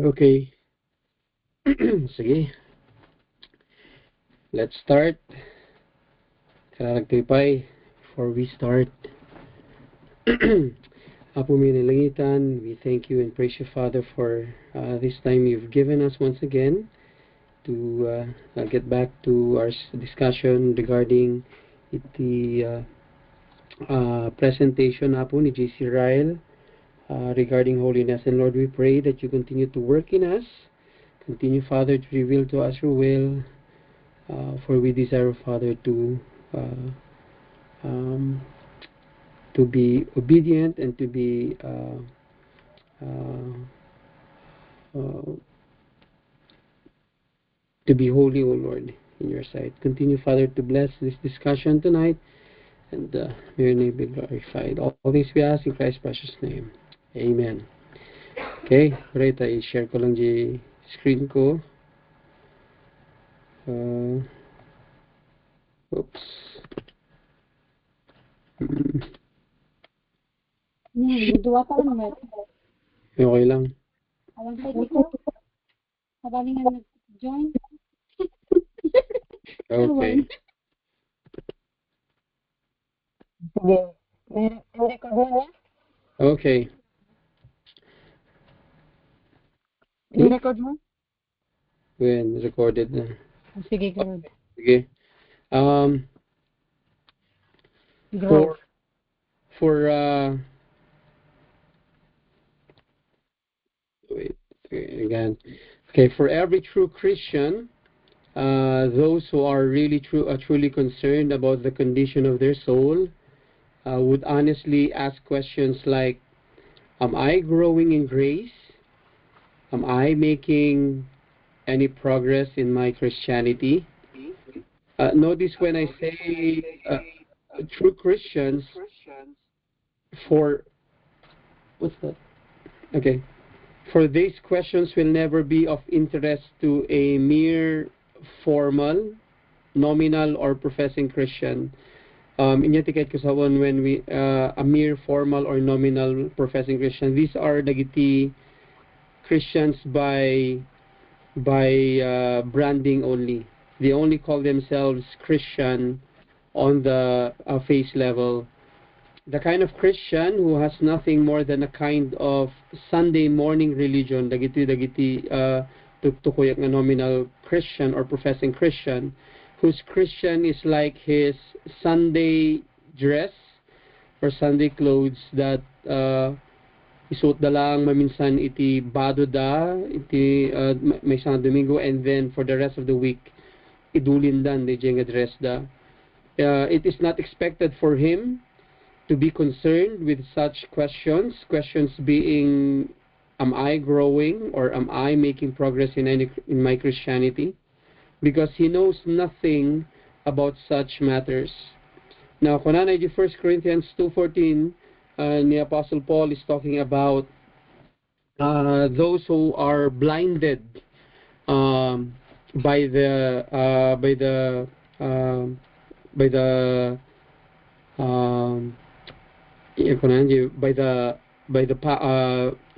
Okay. Sige. Let's start. Kararagtipay. Before we start. Apo Minalangitan, we thank you and praise you, Father, for this time you've given us once again to get back to our discussion regarding the presentation Apo ni JC Ryle regarding holiness. And Lord, we pray that you continue to work in us. Continue, Father, to reveal to us your will, for we desire, Father, uh, um, to be obedient and uh, uh, to be holy, O Lord, in your sight. Continue, Father, to bless this discussion tonight, and may your name be glorified. All this we ask in Christ's precious name. Amen. Okay, right, i-share ko lang di screen ko. Uh, oops. Dua ka lang ba? Okay lang. Alam sa ito, habang nga nag-join. Okay. Sige. I-record mo na? Okay. I-record mo? When recorded na. Sige, good. Sige. Um, Growth. for wait, again. Okay, for every true Christian, those who are really truly concerned about the condition of their soul, would honestly ask questions like, am I growing in grace? Am I making any progress in my Christianity? Notice when I say true Christians, for what's that? Okay. For these questions will never be of interest to a mere formal, nominal, or professing Christian. Inya tiket ko sa when we a mere formal or nominal professing Christian. These are dagiti Christians by branding only. They only call themselves Christian on the face level. The kind of Christian who has nothing more than a kind of Sunday morning religion, dagiti tukuyak nga nominal Christian or professing Christian, whose Christian is like his Sunday dress or Sunday clothes that isuot da lang maminsan iti bado da iti may isang Domingo, and then for the rest of the week idulin dan di nga dress da. It is not expected for him to be concerned with such questions being, am I growing or am I making progress in my Christianity? Because he knows nothing about such matters. Now, kunana di 1 Corinthians 2:14, the Apostle Paul is talking about those who are blinded um, by the uh, by the uh, by the um,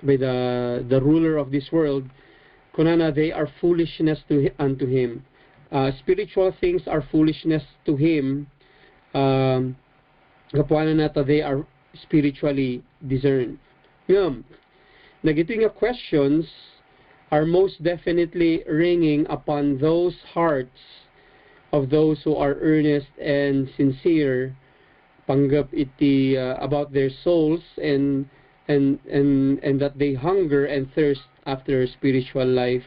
by the ruler of this world. Kunana, they are foolishness unto him. Spiritual things are foolishness to him. Um, Kapuanan nata, they are spiritually discerned. Ngam, nagito nga questions are most definitely ringing upon those hearts of those who are earnest and sincere panggap iti about their souls, and that they hunger and thirst after spiritual life.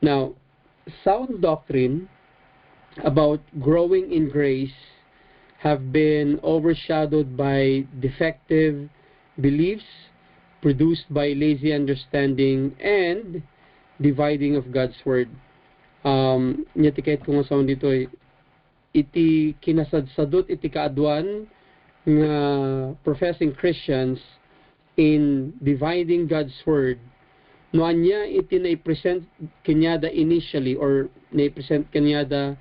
Now, sound doctrine about growing in grace have been overshadowed by defective beliefs produced by lazy understanding and dividing of God's word. Nyatikait ko nga sound dito iti kinasadsadot iti kaadwan nga professing Christians in dividing God's word. No anya iti na-present kanyada initially or na-present kanyada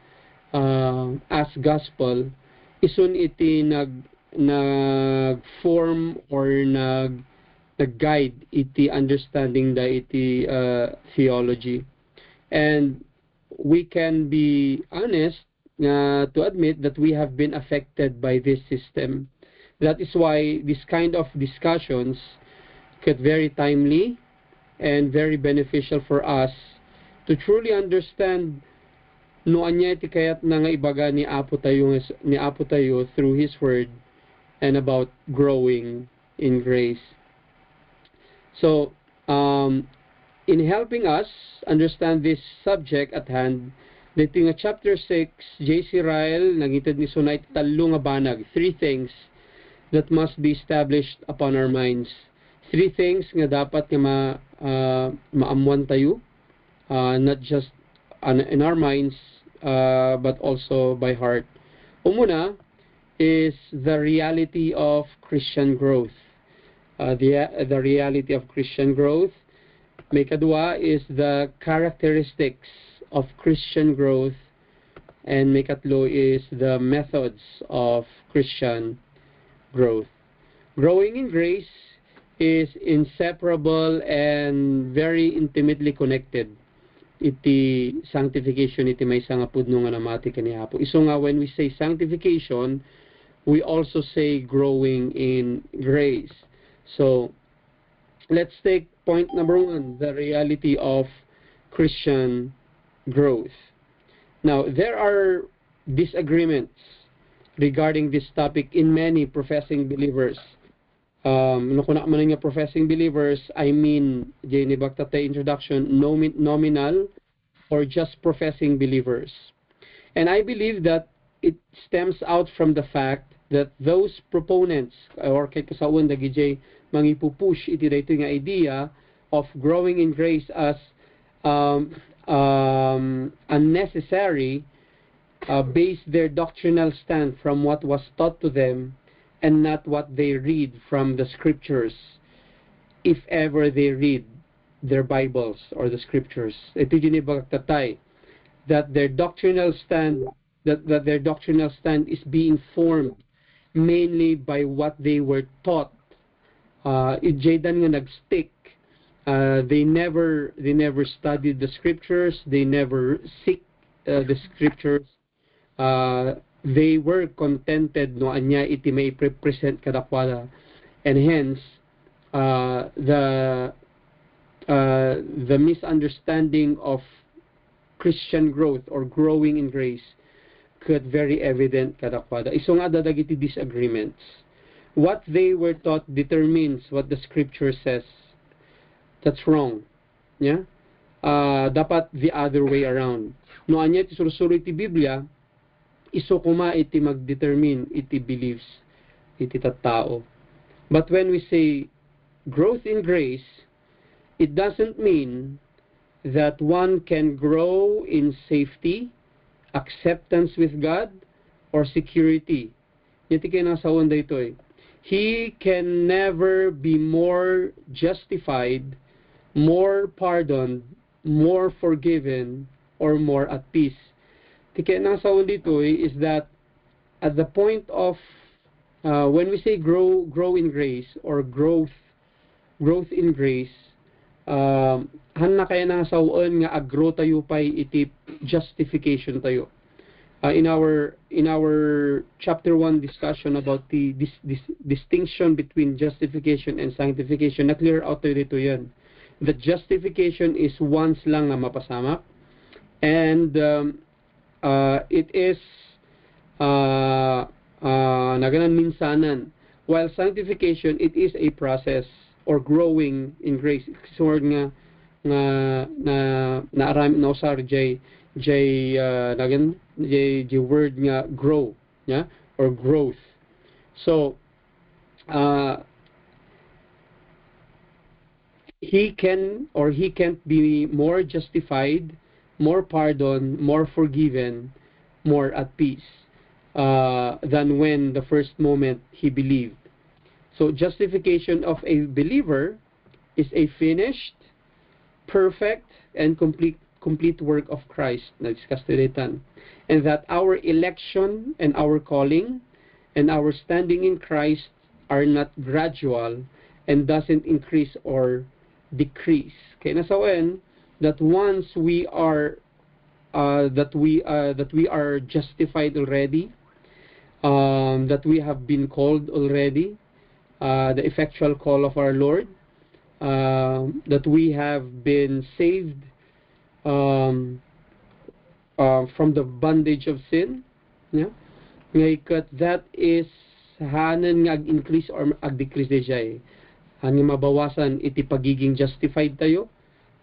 as gospel, isun iti nag form or nag-guide iti understanding da iti theology. And we can be honest to admit that we have been affected by this system. That is why this kind of discussions get very timely and very beneficial for us to truly understand no anya iti kayat na nga ibaga ni Apo tayo through His Word and about growing in grace. So, in helping us understand this subject at hand, dito nga chapter 6, J.C. Ryle, nangitid ni Sunay talo nga banag, 3 things that must be established upon our minds. 3 things nga dapat nga maamuan tayo, not just in our minds, but also by heart. Umuna is the reality of Christian growth. The reality of Christian growth. May kadua is the characteristics of Christian growth, and may katlo is the methods of Christian growth. Growing in grace is inseparable and very intimately connected iti sanctification iti may nga pudno nga namati kanihapo. Iso nga when we say sanctification, we also say growing in grace. So let's take point number 1, the reality of Christian growth. Now, there are disagreements regarding this topic in many professing believers. No kuna man nga professing believers, I mean, Jenny Baktate introduction, nominal or just professing believers. And I believe that it stems out from the fact that those proponents or kay kasawon dagiti mangipupush iti daytoy nga idea of growing in grace as unnecessary, base their doctrinal stand from what was taught to them and not what they read from the scriptures, if ever they read their Bibles or the scriptures. Ito yun ibagtatay that their doctrinal stand is being formed mainly by what they were taught. Ijaydan nga nagstick. They never studied the scriptures. They never seek the scriptures. They were contented no anya iti may present kadakwada, and hence the misunderstanding of Christian growth or growing in grace could very evident kadakwada. Iso nga dadagiti disagreements. What they were taught determines what the scripture says. That's wrong. Yeah? Dapat the other way around. No anya iti sursuro iti Biblia, iso kuma iti mag-determine iti beliefs iti tattao. But when we say growth in grace, it doesn't mean that one can grow in safety, acceptance with God, or security. Iti kaya nasa onda ito eh. He can never be more justified, more pardoned, more forgiven, or more at peace. Kaya nasa dito is that at the point of when we say grow in grace or growth in grace, hanna kaya nasa nga agro tayo pay iti justification tayo. In our chapter 1 discussion about the this distinction between justification and sanctification, na clear out tayo dito yan. The justification is once lang nga mapasamak, and it is naganan minsanan, while sanctification, it is a process or growing in grace. Sword nga na aram na usar jay word nga grow, yeah, or growth. So he can't be more justified, more pardoned, more forgiven, more at peace than when the first moment he believed. So justification of a believer is a finished, perfect, and complete work of Christ. Na-discuss today, and that our election and our calling and our standing in Christ are not gradual and doesn't increase or decrease. Kaya nasawen that once we are that we are justified already, that we have been called already, the effectual call of our Lord, that we have been saved from the bondage of sin. Yeah? Ngayon, that is hanan nga ag-increase or ag-decrease di siya eh. Han nga mabawasan iti pagiging justified tayo,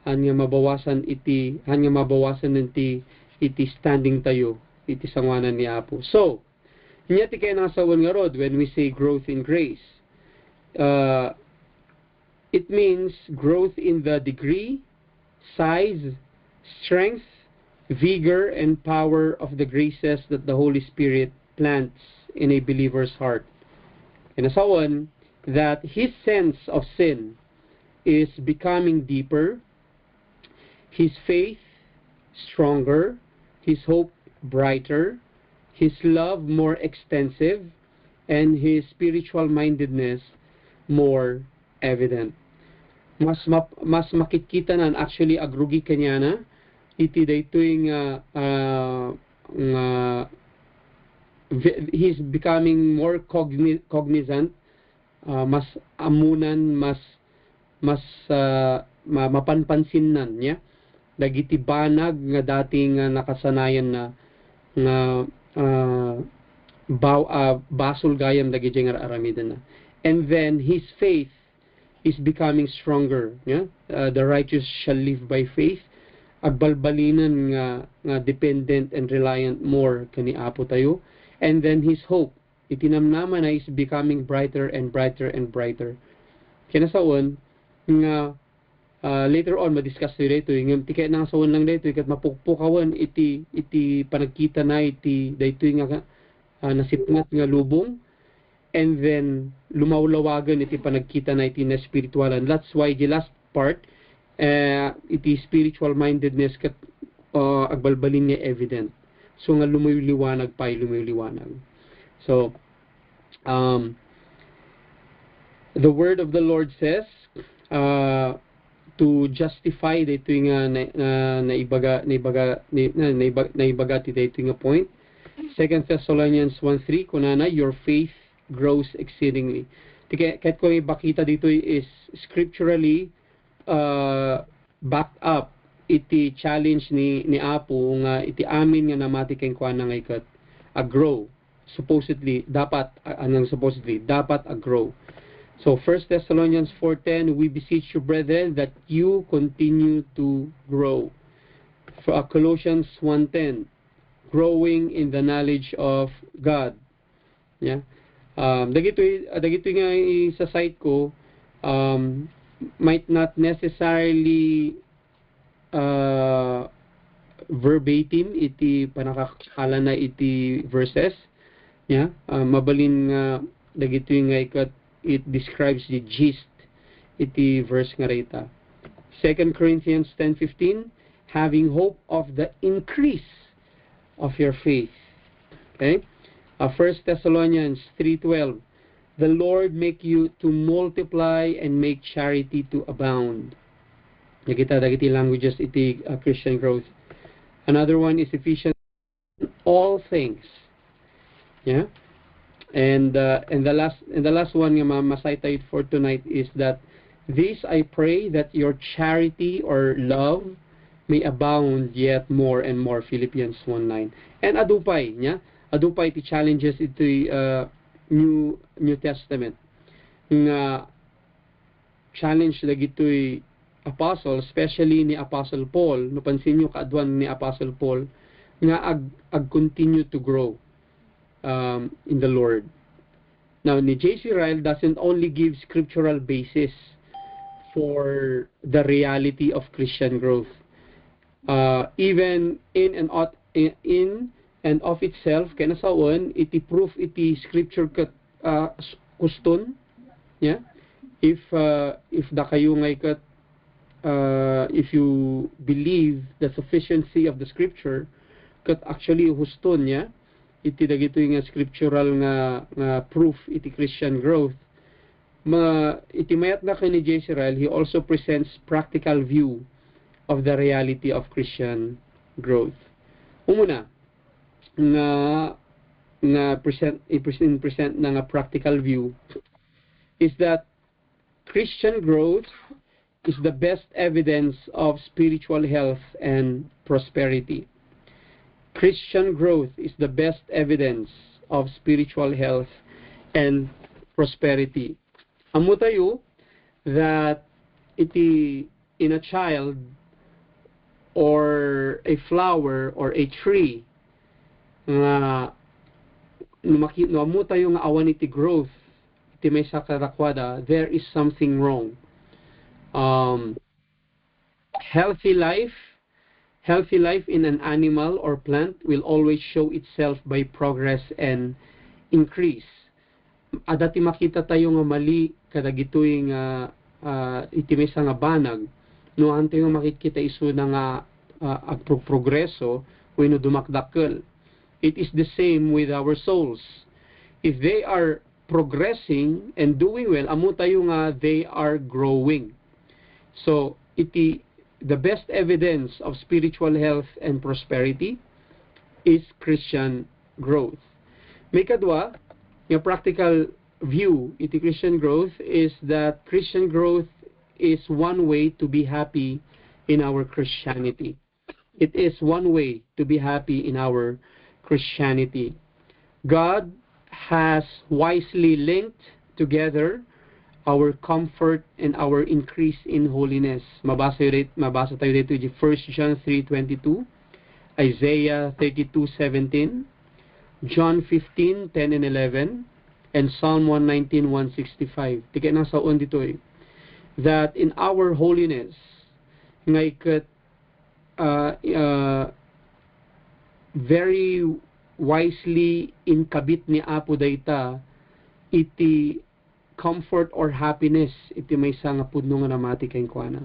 han nga mabawasan iti standing tayo iti sangwanan ni Apo. So, nya ti kay nasawan nga rod when we say growth in grace. It means growth in the degree, size, strength, vigor, and power of the graces that the Holy Spirit plants in a believer's heart. And asawan that his sense of sin is becoming deeper, his faith stronger, his hope brighter, his love more extensive, and his spiritual mindedness more evident. Mas makikita nan actually agrugi kanya na iti daytoy nga he's becoming more cognizant, mas amunan, mas mapanpansin nan niya dagiti banag nga dating nakasanayan na nga basol gayam dagiti nga aramidan na. And then his faith is becoming stronger. Yeah? The righteous shall live by faith. Agbalbalinan nga dependent and reliant more kani Apo tayo. And then his hope, itinamnaman na is becoming brighter and brighter and brighter. Kinasaon nga later on madiscuss dito yung tikay nang saon lang dito ikat mapukpukawan iti panagkita na iti daytoy nga nasipngat nga lubong. And then lumawlawagan iti panagkita na iti na spiritualan. That's why the last part iti spiritual mindedness kat agbalbalin niya evident. So nga lumayliwanag. So the word of the Lord says to justify dito nga naibaga ti dito nga point. 2 Thessalonians 1:3 kunana your faith grows exceedingly. Kahit ko ibakita dito is scripturally backed up iti challenge ni Apo nga iti amin nga namati kay kuan nga ikat grow. Supposedly dapat grow. So 1 Thessalonians 4:10 we beseech you brethren that you continue to grow. For Colossians 1:10 growing in the knowledge of God. Yeah. Dagitoy nga sa site ko might not necessarily verbatim iti panakakala na iti verses. Yeah, mabalin nga dagitoy nga ikat it describes the gist iti verse nga rita. 2 Corinthians 10:15 having hope of the increase of your faith. Okay? 1 Thessalonians 3:12 the Lord make you to multiply and make charity to abound. Nakita dagiti languages iti Christian growth. Another one is Ephesians all things. Yeah? And the last one nga masaytay for tonight is that this I pray that your charity or love may abound yet more and more. Philippians 1:9. And adupay nya adupay ti challenges iti New Testament nga challenge dagitoy apostle, especially ni Apostle Paul. No pansin nyo kaadwan ni Apostle Paul nga ag-continue to grow in the Lord. Now ni J.C. Ryle doesn't only give scriptural basis for the reality of Christian growth. Even in and of itself kanasaon iti proof iti scripture ket kuston. Yeah, if da kayo ngay ket if you believe the sufficiency of the scripture ket actually huston niya iti dagitoy nga scriptural nga proof iti Christian growth itimayat na kay ni J. Cyril, he also presents practical view of the reality of Christian growth. Umuna, present na nga practical view is that Christian growth is the best evidence of spiritual health and prosperity. Christian growth is the best evidence of spiritual health and prosperity. Amo tayo that iti in a child or a flower or a tree nga no amo tayo nga awan iti growth iti may sakarakwada, there is something wrong. Healthy life in an animal or plant will always show itself by progress and increase. Adati makita tayo nga mali kadagitoy nga itimesa nga banag no anto yung makikita isu na nga agprogreso wenno dumakdakkel. It is the same with our souls. If they are progressing and doing well, amo tayo nga they are growing. So the best evidence of spiritual health and prosperity is Christian growth. May kadwa, yung practical view iti Christian growth is that Christian growth is one way to be happy in our Christianity. It is one way to be happy in our Christianity. God has wisely linked together our comfort and our increase in holiness. Mabasa tayo dito 1 John 3:22, Isaiah 32:17, John 15:10 and 11, and Psalm 119:165. Tika nang saon dito that in our holiness ngay ket very wisely inkabit ni Apo dayta iti comfort or happiness iti may nga pudno nga namati kay kuana.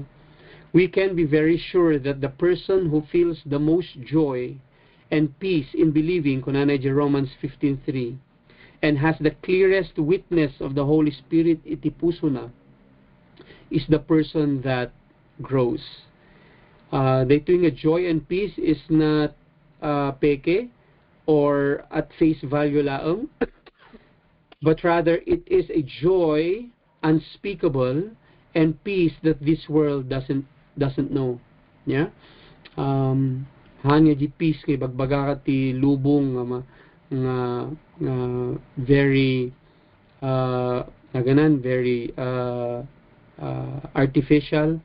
We can be very sure that the person who feels the most joy and peace in believing, kunana Romans 15:3, and has the clearest witness of the Holy Spirit iti puso na, is the person that grows. Dito nga joy and peace is not peke or at face value laang, but rather it is a joy unspeakable and peace that this world doesn't know. Yeah? Hanya di peace kay bagbaga ti lubong nga very very artificial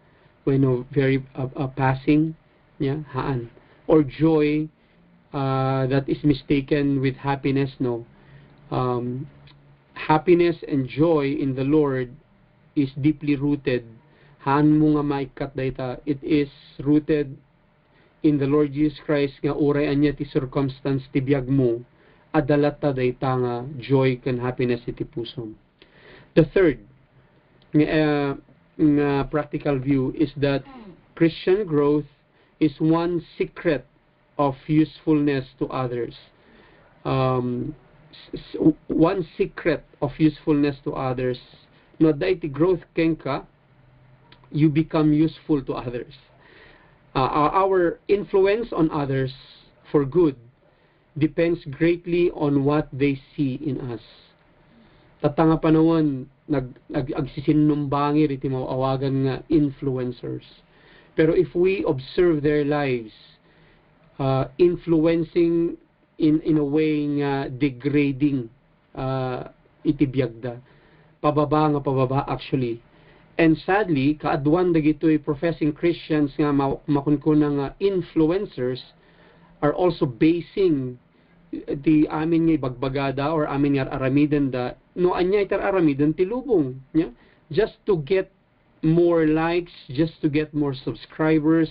when very passing, yeah, haan, or joy that is mistaken with happiness. No, happiness and joy in the Lord is deeply rooted. Haan mo nga maikat dayta, it is rooted in the Lord Jesus Christ nga uray anya ti circumstance ti biag mo adalata dayta nga joy ken happiness iti puso. The third practical view is that Christian growth is one secret of usefulness to others. One secret of usefulness to others. No, daiti growth kenka, you become useful to others. Our influence on others for good depends greatly on what they see in us. Tatanga panahon agsisinumbangi riti mawawagan nga influencers. Pero if we observe their lives, influencing in a way nga degrading iti biagda, pababa actually. And sadly, kaadwan dagitoy professing Christians nga makunkuna nga influencers are also basing di amin nga bagbagada or amin nga aramidan da no anya itar aramidan ti lubong, yeah? Just to get more likes, just to get more subscribers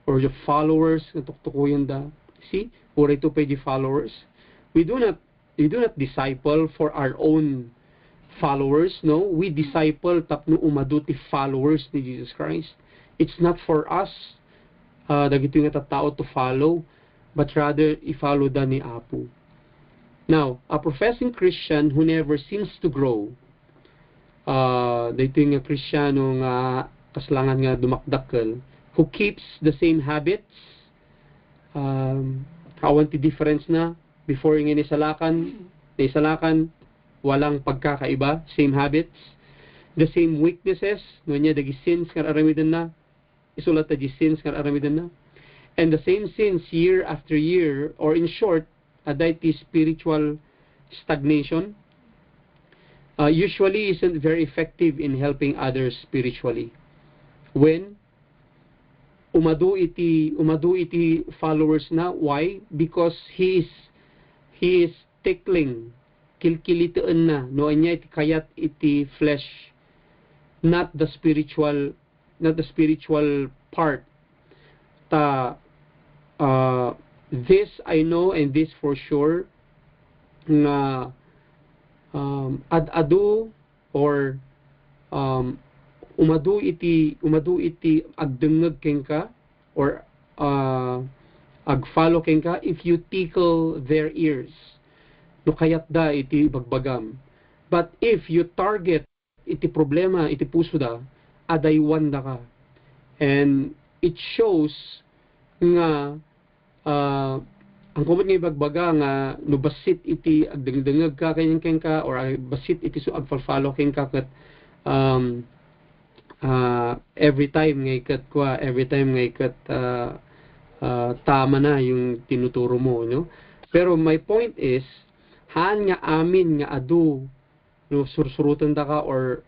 or the followers tuktukuyan da. See, or ito pa di followers. We do not disciple for our own followers, no? We disciple tapno umaduti followers ni Jesus Christ. It's not for us dagito nga tattao to follow, but rather i-follow da ni Apo. Now, a professing Christian who never seems to grow dito nga Kristiyano nga kaslangan nga dumakdakkel, who keeps the same habits, kawan ti difference na, before nga nisalakan, walang pagkakaiba, same habits, the same weaknesses, no niya, dagi sins nga aramidan na, isulat ta di sins nga aramidan na, and the same sins year after year, or in short, aday ti spiritual stagnation, usually isn't very effective in helping others spiritually. When umadu iti followers na, why? Because he is tickling, kilkilitaan na, no anya iti kayat iti flesh, not the spiritual part. This I know, and this for sure, na ad-adu or umadu iti agdengeg kenka, or ag-follow kenka if you tickle their ears, no kayat da iti bagbagam. But if you target iti problema iti puso da, adaywan da ka, and it shows nga ang kumot nga bagbaga nga no basit iti agdengdengeg ka kanyan ka, or basit iti so agfalfalo ken ka ket every time nga ikat tama na yung tinuturo mo, no? Pero my point is, haan nga amin nga adu, no, sursurutan ta ka, or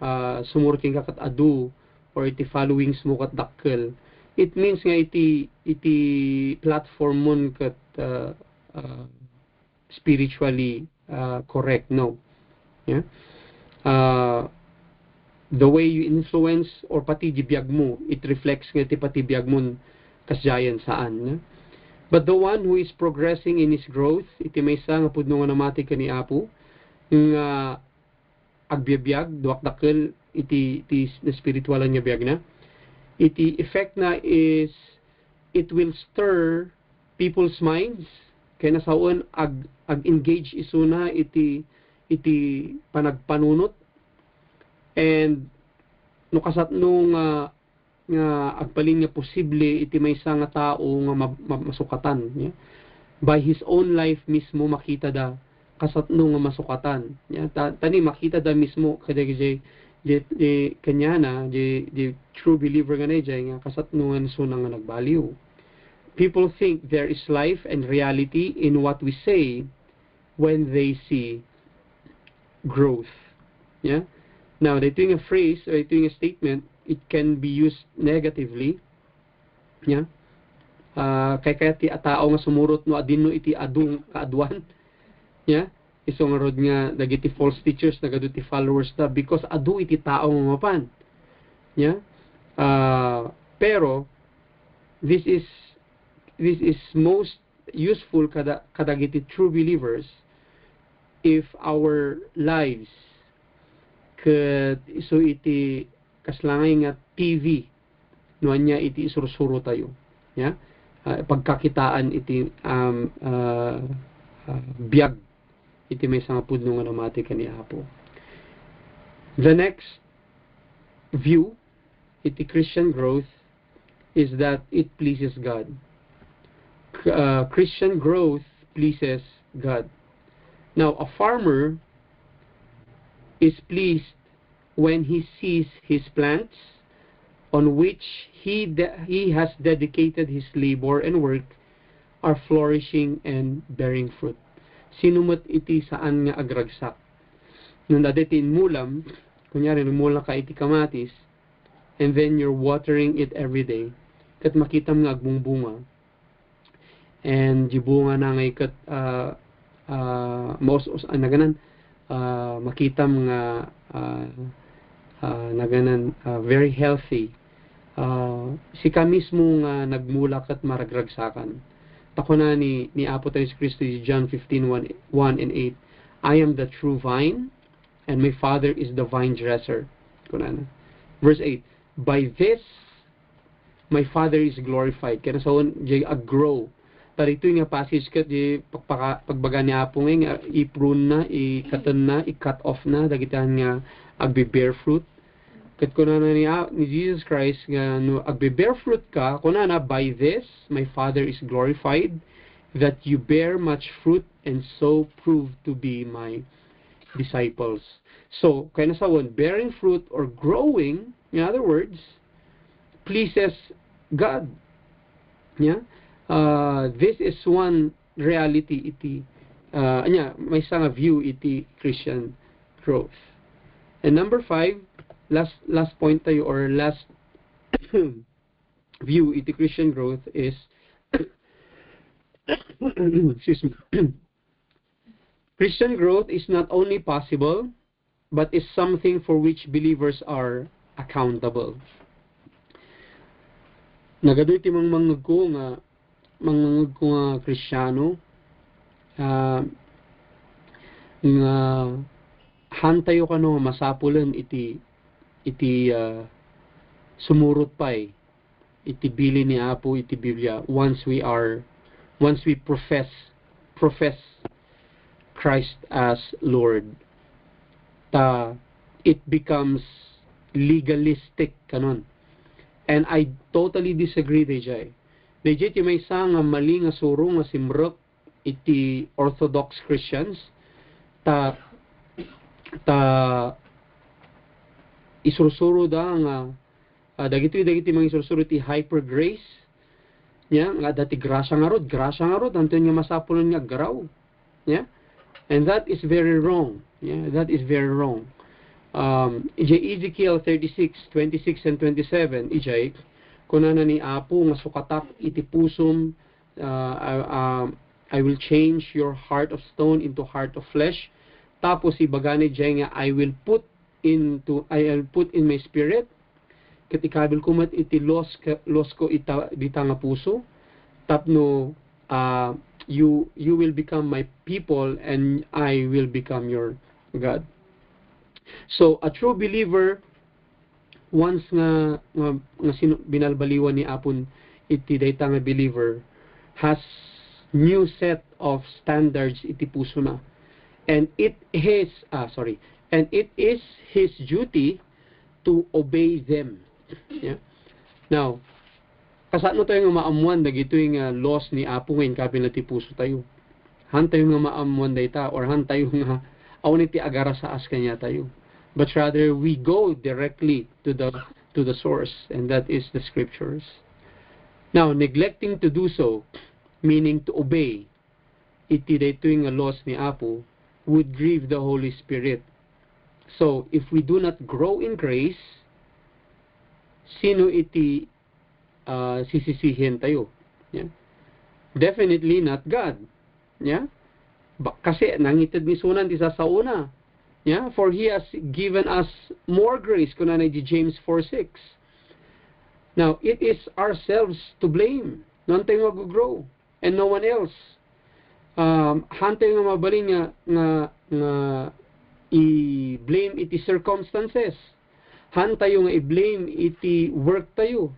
sumurking ka kat adu, or iti followings mo kat dakkel, it means nga iti platform mo kat spiritually correct, no? Yeah? The way you influence, or pati di biyag mo, it reflects nga iti pati biyag mo kasyayan saan, no? But the one who is progressing in his growth, iti may isa nga pudno nga namati ka ni Apo, nga agbyabiyag, duwakdakkel, iti na spiritualan nga biyag na, iti effect na is, it will stir people's minds, kaya nasaon ag-engage isuna iti panagpanunot, and no kasatno nga agpalin nga posible iti maysa nga tao nga masukatan, yeah? By his own life mismo makita da kasatno nga masukatan, yeah? Tani makita da mismo kada kanya na the true believer nga nga kasatno nga suna nga nagbaliw. People think there is life and reality in what we say when they see growth, yeah? Now, ito yung a phrase, or ito yung a statement, it can be used negatively. Yeah? Kaya ti atao nga sumurot no adin no iti adung kaadwan. Yeah? Iso nga rod nga dagiti false teachers nagaduti followers ta because adu iti tao nga mapan. Yeah? Pero this is most useful kadagiti true believers if our lives ket iso iti kaslangay nga TV no anya iti isursuro tayo, yeah? Pagkakitaan iti biyag iti may nga pudno nga namati kani Apo. The next view iti Christian growth is that it pleases God. Christian growth pleases God. Now, a farmer is pleased when he sees his plants on which he has dedicated his labor and work are flourishing and bearing fruit. Sinumot iti saan nga agragsak. Nung daditin mulam, kunyari mula ka iti kamatis, and then you're watering it every day, kat makita nga agbungbunga, and yung bunga na ngay kat naganan, makita mga naganan very healthy, sika mismo nga nagmula kat maragragsakan. Tako na ni Apo tayo si Kristo, John 15:1 and 8, I am the true vine and my Father is the vine dresser. Kunana. Verse 8, by this my Father is glorified. Kaya nasaon jay grow. Tarito nga passage kat di pagbaga ni Apo nga i-prune na, i-cut na, i-cut off na dagitahan nga agbe-bear fruit. Kat kunana ni Jesus Christ nga no agbe-bear fruit ka, kunana by this my Father is glorified, that you bear much fruit and so prove to be my disciples. So, kaya nasawon, bearing fruit or growing, in other words, pleases God. Yeah? This is one reality iti may nga view iti Christian growth. And number 5, last point tayo or last view iti Christian growth is excuse me. Christian growth is not only possible but is something for which believers are accountable. Nagadoy ti mangmangag ko nga Kristiyano nga hantayo kano masapulen iti sumurot pay iti bili ni Apo iti Biblia once we profess Christ as Lord. It becomes legalistic kanon. And I totally disagree DJ. DJ ti may isang mali nga suro nga simrek iti Orthodox Christians ta isursuro da nga dagiti mga isursuro ti hyper grace nya nga dati grasya nga rod anton nga masapulon nga graw nya, and that is very wrong. Yeah, that is very wrong. Ezekiel 36:26 and 27 ijay kunana ni Apo nga sukatak iti pusum, I will change your heart of stone into heart of flesh. Tapos ibagani jay nga I will put in my spirit ket ikabil kumat iti los ko dita nga puso tapno you will become my people and I will become your God. So a true believer once nga binalbaliwan ni Apon iti dayta nga believer has new set of standards iti puso na, and it is his duty to obey them. Yeah. Now, kasano tayo nga maamuan dagito yung laws ni Apo ngayon kapin ti puso tayo. Han tayo nga maamuan dayta or han tayo nga awan iti agara sa as kanya tayo. But rather we go directly to the source, and that is the scriptures. Now, neglecting to do so, meaning to obey iti dayto yung laws ni Apo, would grieve the Holy Spirit. So, if we do not grow in grace, sino iti sisisihin tayo? Yeah? Definitely not God. Yeah? Kasi nangitid ni sunan ti sa una. Yeah? For He has given us more grace, kunana di James 4:6. Now, it is ourselves to blame. Non tayo mag-grow and no one else. Hantay nga mabaling nga i-blame iti circumstances. Hantayo nga i-blame iti work tayo.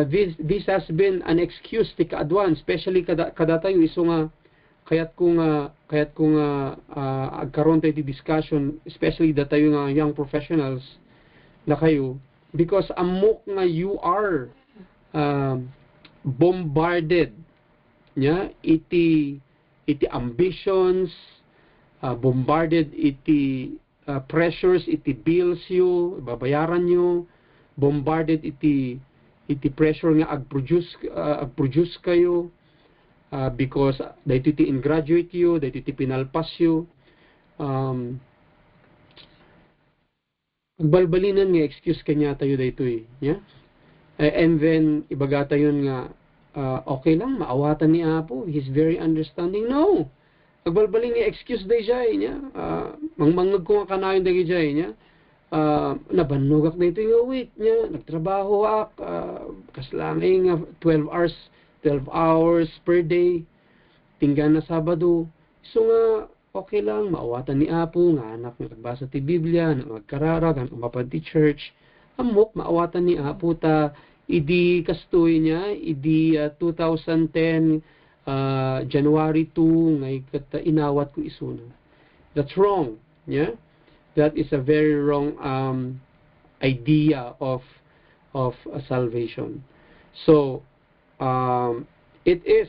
This has been an excuse ti kaadwan, especially kada tayo iso nga kayat ko nga agkaroon tayo ti discussion, especially da tayo nga young professionals na kayo, because amok nga you are bombarded iti ambitions, bombarded iti pressures, iti bills you, babayaran nyo, bombarded iti pressure nga ag-produce kayo, because dahito iti in-graduate you, dahito iti pinalpas you. Balbalinan nga excuse kanya tayo dahito yeah? And then ibagata yun nga okay lang, maawatan ni Apo, he's very understanding. No! Agbalbaling nga excuse day jay niya. Mangmangag ko nga kanayon day jay niya. Nabanugak na ito yung week niya. Nagtrabaho ak. Kaslangay nga 12 hours per day. Tinggan na Sabado. So nga, okay lang, maawatan ni Apo, nga anak nga nagbasa ti Biblia, nga magkarara, nga umapad ti church. Amok, maawatan ni Apo ta, idi kastoy niya, idi 2010, January 2, ngay inawat ko isuna. That's wrong. Yeah? that is a very wrong idea of salvation. So it is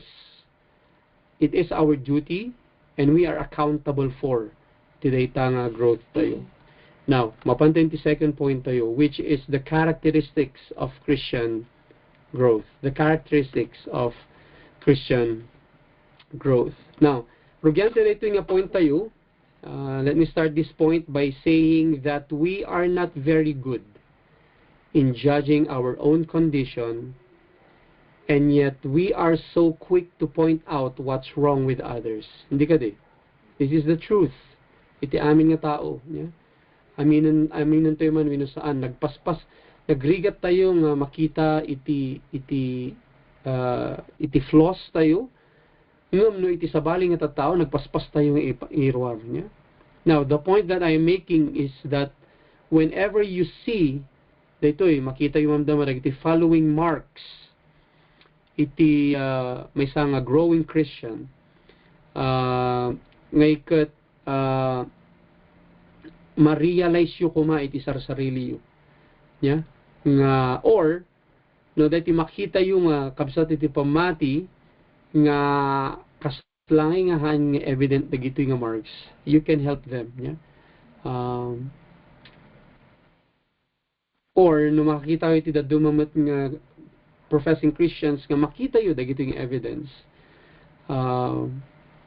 our duty, and we are accountable for today nga growth tayo. Now, mapantin ti second point tayo, which is the characteristics of Christian growth. The characteristics of Christian growth. Now, rugyante na ito nga point tayo. Let me start this point by saying that we are not very good in judging our own condition, and yet we are so quick to point out what's wrong with others. Hindi ka di. This is the truth. Iti amin nga tao. Yeah? Aminan tayo man wino saan. Nagrigat tayo nga makita iti flaws tayo. Ngam no iti sabali nga tao, nagpaspas tayo nga irwar niya. Now, the point that I'm making is that whenever you see, dito'y makita yung mamdama iti following marks, iti may nga growing Christian, ngaykat ma-realize yu kuma iti sarili yu. Yeah? Nga, or, no, dati makita yung kabsat iti pamati, nga kaslangay nga han nga evident na gito nga marks, you can help them. Yeah? Or, no makita iti dadumamat nga professing Christians nga makita yu dagito nga evidence,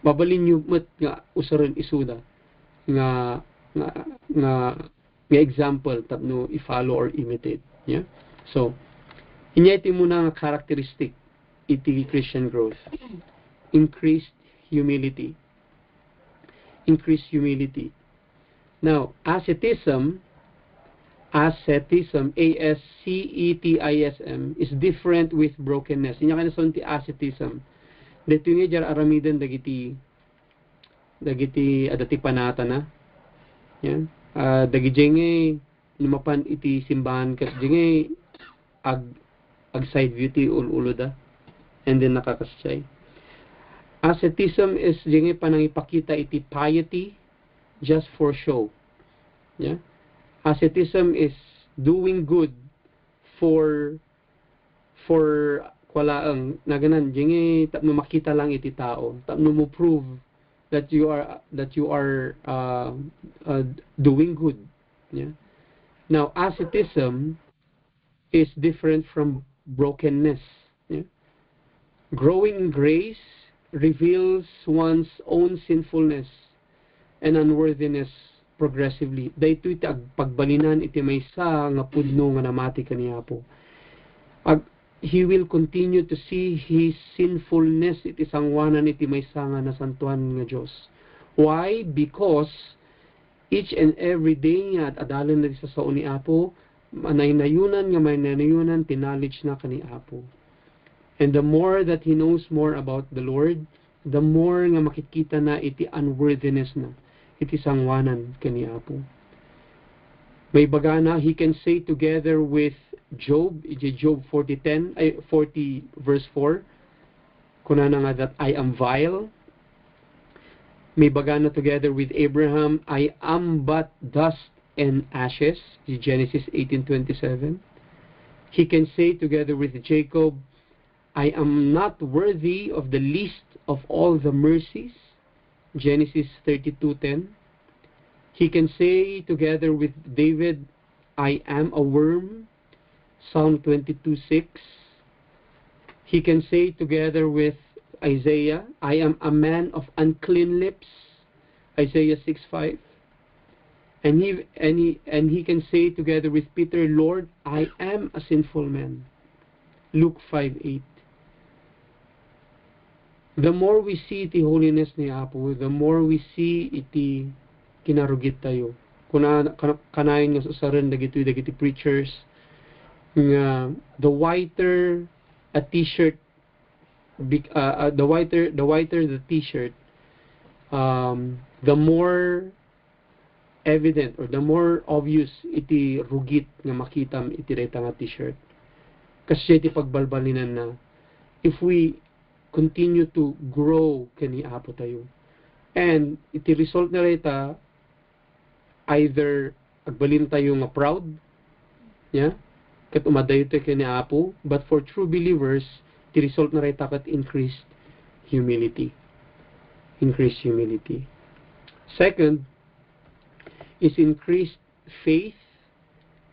babalin yu mat nga usaran isuda nga example tapno i-follow or imitate. Yeah? So, inya iti muna nga characteristic iti Christian growth. Increased humility. Increased humility. Now, asceticism, A-S-C-E-T-I-S-M, is different with brokenness. Inya kanason ti asceticism. Dito nga jar aramidan dagiti adati panata na. Yan. Dagi jenge lumapan iti simbahan kas jenge ag side view ti ulo da, and then nakakasyay. Asceticism is jenge panangipakita iti piety just for show. Yeah. Asceticism is doing good for kwalaang naganan jenge tapno makita lang iti tao, tapno mo prove that you are doing good. Yeah. Now, asceticism is different from brokenness. Yeah. Growing in grace reveals one's own sinfulness and unworthiness progressively. Dayto iti agpagbalinan iti maysa nga pudno nga namati kaniya po. He will continue to see his sinfulness iti sangwanan iti maysa nga nasantuan nga Dios. Why? Because each and every day nga adalan na sa sao ni Apo, manay-nayunan nga may-nayunan tinalage na kani Apo. And the more that he knows more about the Lord, the more nga makikita na iti unworthiness na iti sangwanan kani Apo. May bagana, he can say together with Job, Job 40 verse 4, kunana nga that I am vile. May bagana together with Abraham, I am but dust and ashes, Genesis 18:27. He can say together with Jacob, I am not worthy of the least of all the mercies, Genesis 32:10. He can say together with David, I am a worm, Psalm 22:6. He can say together with Isaiah, I am a man of unclean lips, Isaiah 6:5. And he can say together with Peter, Lord, I am a sinful man, Luke 5:8. The more we see iti holiness ni Apo, the more we see iti kinarugit tayo. Kanayon nga susaran dagiti preachers nga the whiter a t-shirt, the whiter the t-shirt, the more evident or the more obvious iti rugit nga makitam iti reta nga t-shirt. Kasi iti pagbalbalinan na if we continue to grow kani Apo tayo. And iti result na reta either agbalin tayo nga proud, yeah, kat umadayo tayo kay ni Apo, but for true believers, the result na rin takat increased humility. Increased humility. Second is increased faith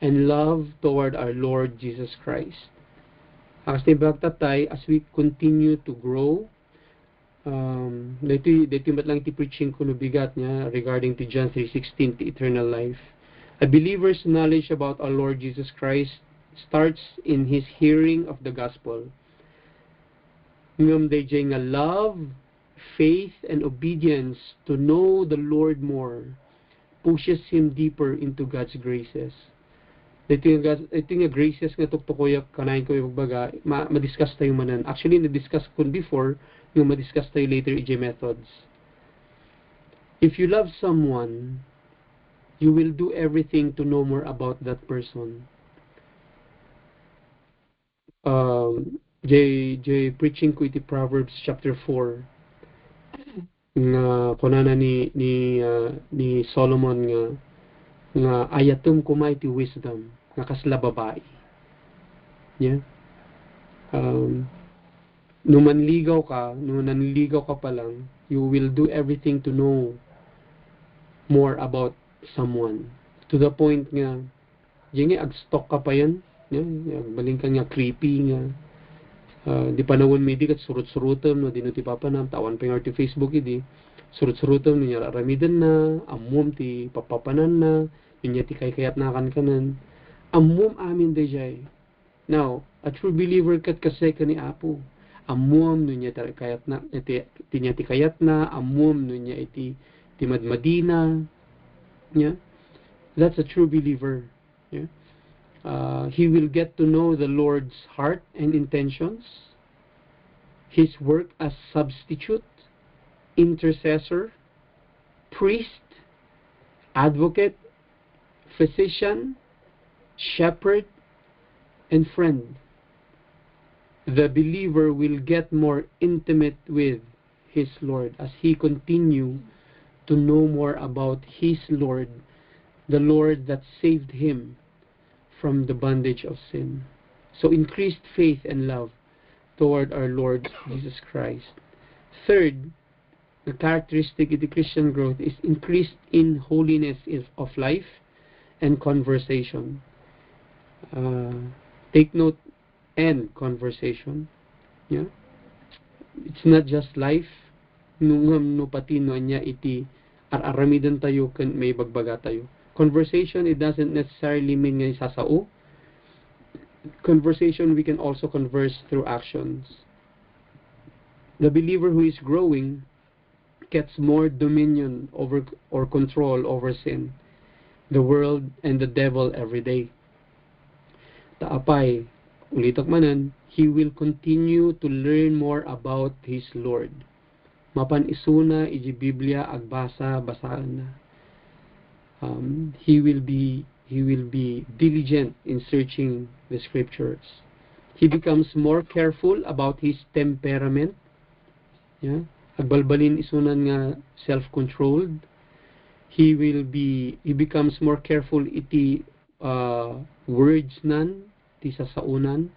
and love toward our Lord Jesus Christ. As we continue to grow, dito lang ti preaching ko no bigat niya regarding to John 3:16, the eternal life. A believer's knowledge about our Lord Jesus Christ starts in his hearing of the gospel. Ngam day nga love, faith, and obedience to know the Lord more pushes him deeper into God's graces. Ito yung graces nga tuktukoyak kanayin ko yung baga, ma-discuss tayo manan. Actually, na-discuss ko before, yung ma-discuss tayo later EJ methods. If you love someone, you will do everything to know more about that person. Preaching ko iti Proverbs chapter 4 nga kunana ni Solomon nga ayatum kumay ti wisdom nga kasla babae. Yeah. Nung nanligaw ka pa lang, you will do everything to know more about someone. To the point nga, yung ag-stalk ka pa yan, baling ka nga creepy nga, di panawon may di kat surut-surutam, no, di no ti papanam, tawan pa yung ti Facebook, di, surut-surutam, niya raramidan na, amum ti papapanan na, yun niya ti kayat na kanan, amum amin day jay. Now, a true believer kat kasi ka ni Apo, amum nun niya kayat na, ti niya ti kayat na, amum nun niya iti madmadina, yeah? That's a true believer. Yeah? He will get to know the Lord's heart and intentions, His work as substitute, intercessor, priest, advocate, physician, shepherd, and friend. The believer will get more intimate with his Lord as he continue to know more about his Lord, the Lord that saved him from the bondage of sin. So increased faith and love toward our Lord Jesus Christ. Third, the characteristic of the Christian growth is increased in holiness of life and conversation. Take note, and conversation. Yeah? It's not just life. Nungam no pati no anya iti aramidan tayo kan may bagbaga tayo. Conversation, it doesn't necessarily mean nga isasao. Conversation, we can also converse through actions. The believer who is growing gets more dominion over or control over sin, the world, and the devil every day. Taapay, ulitak manan, he will continue to learn more about his Lord. Mapan isuna, iji Biblia, agbasa, basaan na. He will be diligent in searching the scriptures. He becomes more careful about his temperament. Yeah? Agbalbalin isunan nga self-controlled. He becomes more careful iti words nan, ti sasaunan.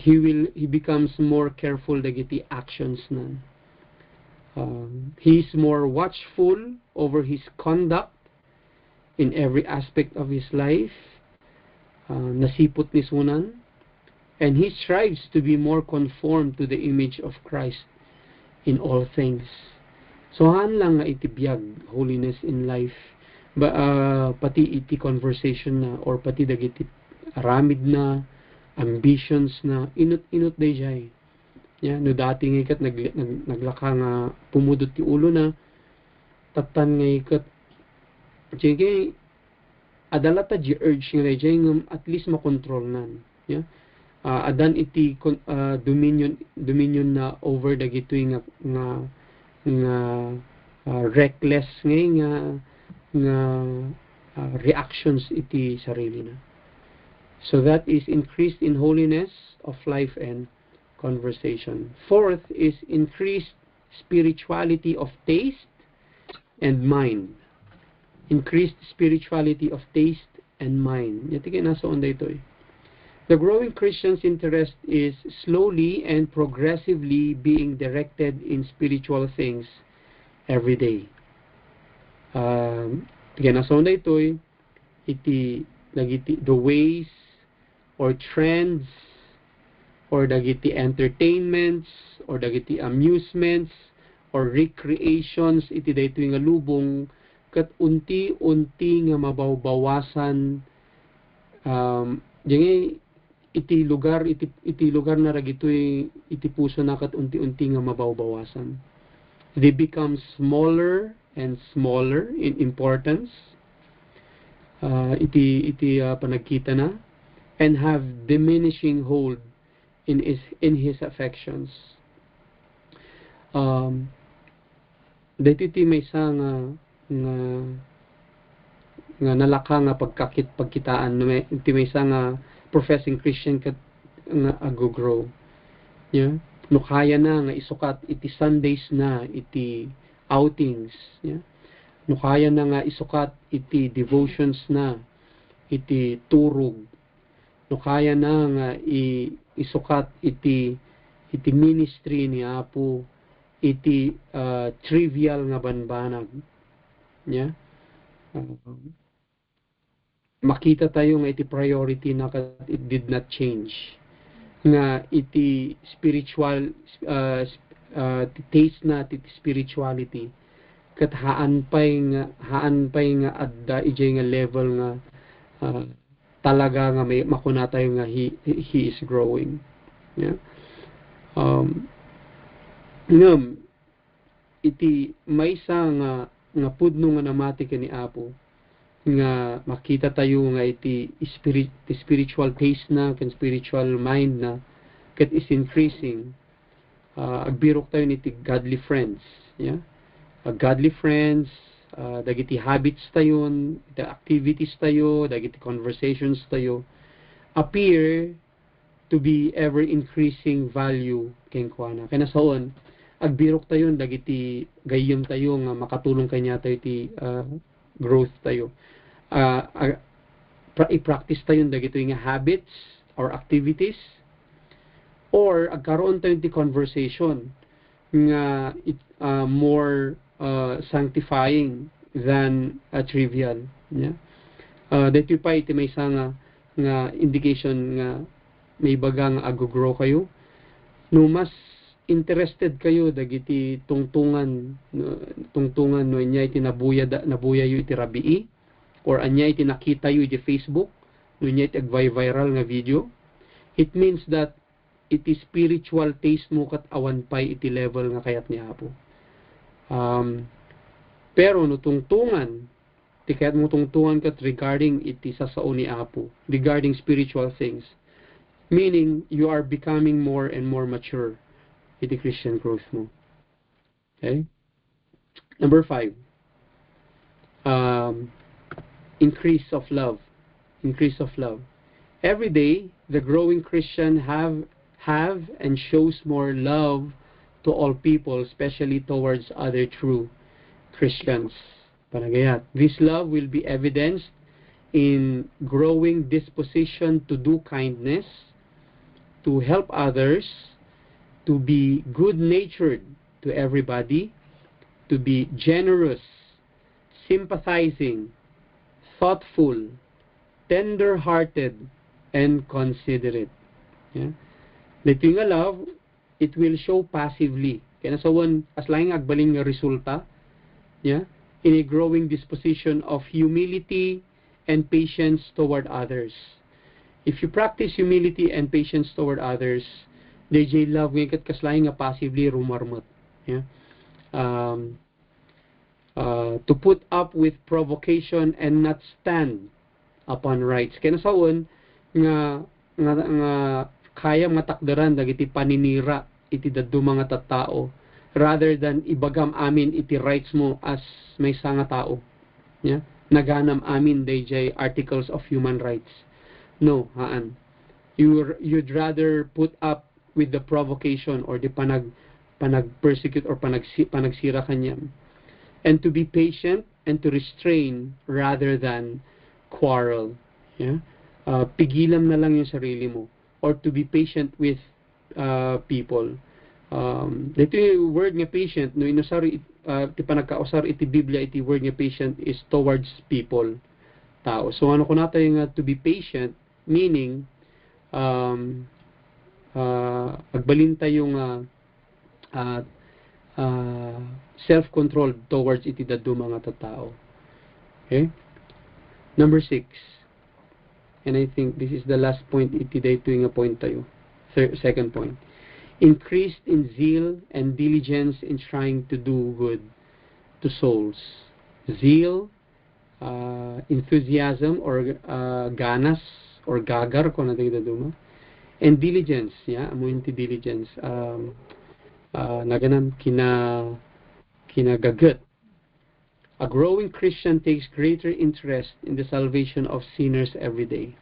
He becomes more careful dagiti actions nan. He's more watchful over his conduct in every aspect of his life. Nasipot ni sunan. And he strives to be more conformed to the image of Christ in all things. So haan lang nga itibiyag holiness in life. Pati iti conversation na or pati dagiti aramid na ambitions na inut day jay. Yeah, no dati nga ikat naglaka nga pumudot ti ulo na tatan nga ikat jay adalata ji urge nga jay ngam at least makontrol nan. Yeah. Adan iti dominion na over dagitoy nga reckless nga reactions iti sarili na. So that is increased in holiness of life and conversation. Fourth is increased spirituality of taste and mind. increased spirituality of taste and mind. Yati kaya nasa onda ito eh. The growing Christian's interest is slowly and progressively being directed in spiritual things every day. Kaya nasa onda ito eh, the ways or trends or dagiti entertainments or dagiti amusements or recreations iti daytoy nga lubong ket unti-unti nga mabawbawasan jengay iti lugar na ragitoy iti puso na ket unti-unti nga mabawbawasan. They become smaller and smaller in importance. Panagkita na and have diminishing hold in his affections. Dito may isa nga nalaka nga pagkitaan iti may isa nga professing Christian kat nga grow. Yeah? No kaya na nga isukat iti Sundays na iti outings. Yeah? No kaya na nga isukat iti devotions na iti turog. No kaya na nga isukat iti ministry ni Apo iti trivial nga banbanag. Yeah? Makita tayo nga iti priority na it did not change. Nga iti spiritual taste na iti spirituality kat haan pay nga adda ijay nga level nga talaga nga may makuna tayo nga he is growing. Yeah? Iti maysa nga pudno nga namati ni Apo nga makita tayo nga iti spiritual taste na ken spiritual mind na ket is increasing. Agbirok tayo niti godly friends. Yeah? Godly friends, dagiti habits tayon, the activities tayo, dagiti conversations tayo appear to be ever increasing value ken kuana. Kaya nasaon agbirok tayo dagiti gayem tayo nga makatulong kanya tayo iti growth tayo. I-practice tayo dagito nga habits or activities or agkaroon tayo iti conversation nga more sanctifying than trivial. Yeah? Dito pa iti may isa nga indication nga may bagang agogrow kayo. No mas interested kayo dagiti tungtungan no inya iti nabuya yu iti rabii or anya iti nakita yu iti Facebook no inya iti viral nga video, it means that iti spiritual taste mo kat awan pay iti level nga kayat ni Apo. Pero no tungtungan ti kayat mo tungtungan kat regarding iti sasao ni Apo, regarding spiritual things, meaning you are becoming more and more mature iti Christian growth mo. Okay? Number 5. Increase of love. Increase of love. Every day, the growing Christian have and shows more love to all people, especially towards other true Christians. Panagayat. This love will be evidenced in growing disposition to do kindness, to help others, to be good-natured to everybody, to be generous, sympathizing, thoughtful, tender-hearted, and considerate. Yeah? Dito nga love, it will show passively. Kaya nasawan, as lang agbaling nga resulta, yeah? In a growing disposition of humility and patience toward others. If you practice humility and patience toward others, DJ love ngayon kat kaslaing nga passively rumarmat. Yeah? To put up with provocation and not stand upon rights. Kaya nasaon nga kaya matakdaran dagiti paninira iti daddo mga tattao rather than ibagam amin iti rights mo as may nga tao. Yeah? Naganam amin DJ articles of human rights. No, haan. You'd rather put up with the provocation or the panag-persecute or panagsira kanyam. and to be patient and to restrain rather than quarrel. Yeah? Pigilan na lang yung sarili mo, or to be patient with people. Dito yung word nga patient, no inusar ti panagkausar iti Biblia, iti word nga patient is towards people, tao. So ano ko nato yung to be patient, meaning agbalin tayong self-control towards iti daddo mga tao. Okay? Number 6. And I think this is the last point iti dayto nga point tayo. Second point. Increased in zeal and diligence in trying to do good to souls. Zeal, enthusiasm or ganas or gagar kung natin daduma. And diligence, yeah, amo yung diligence. Naganan kinagagat. A growing Christian takes greater interest in the salvation of sinners every day.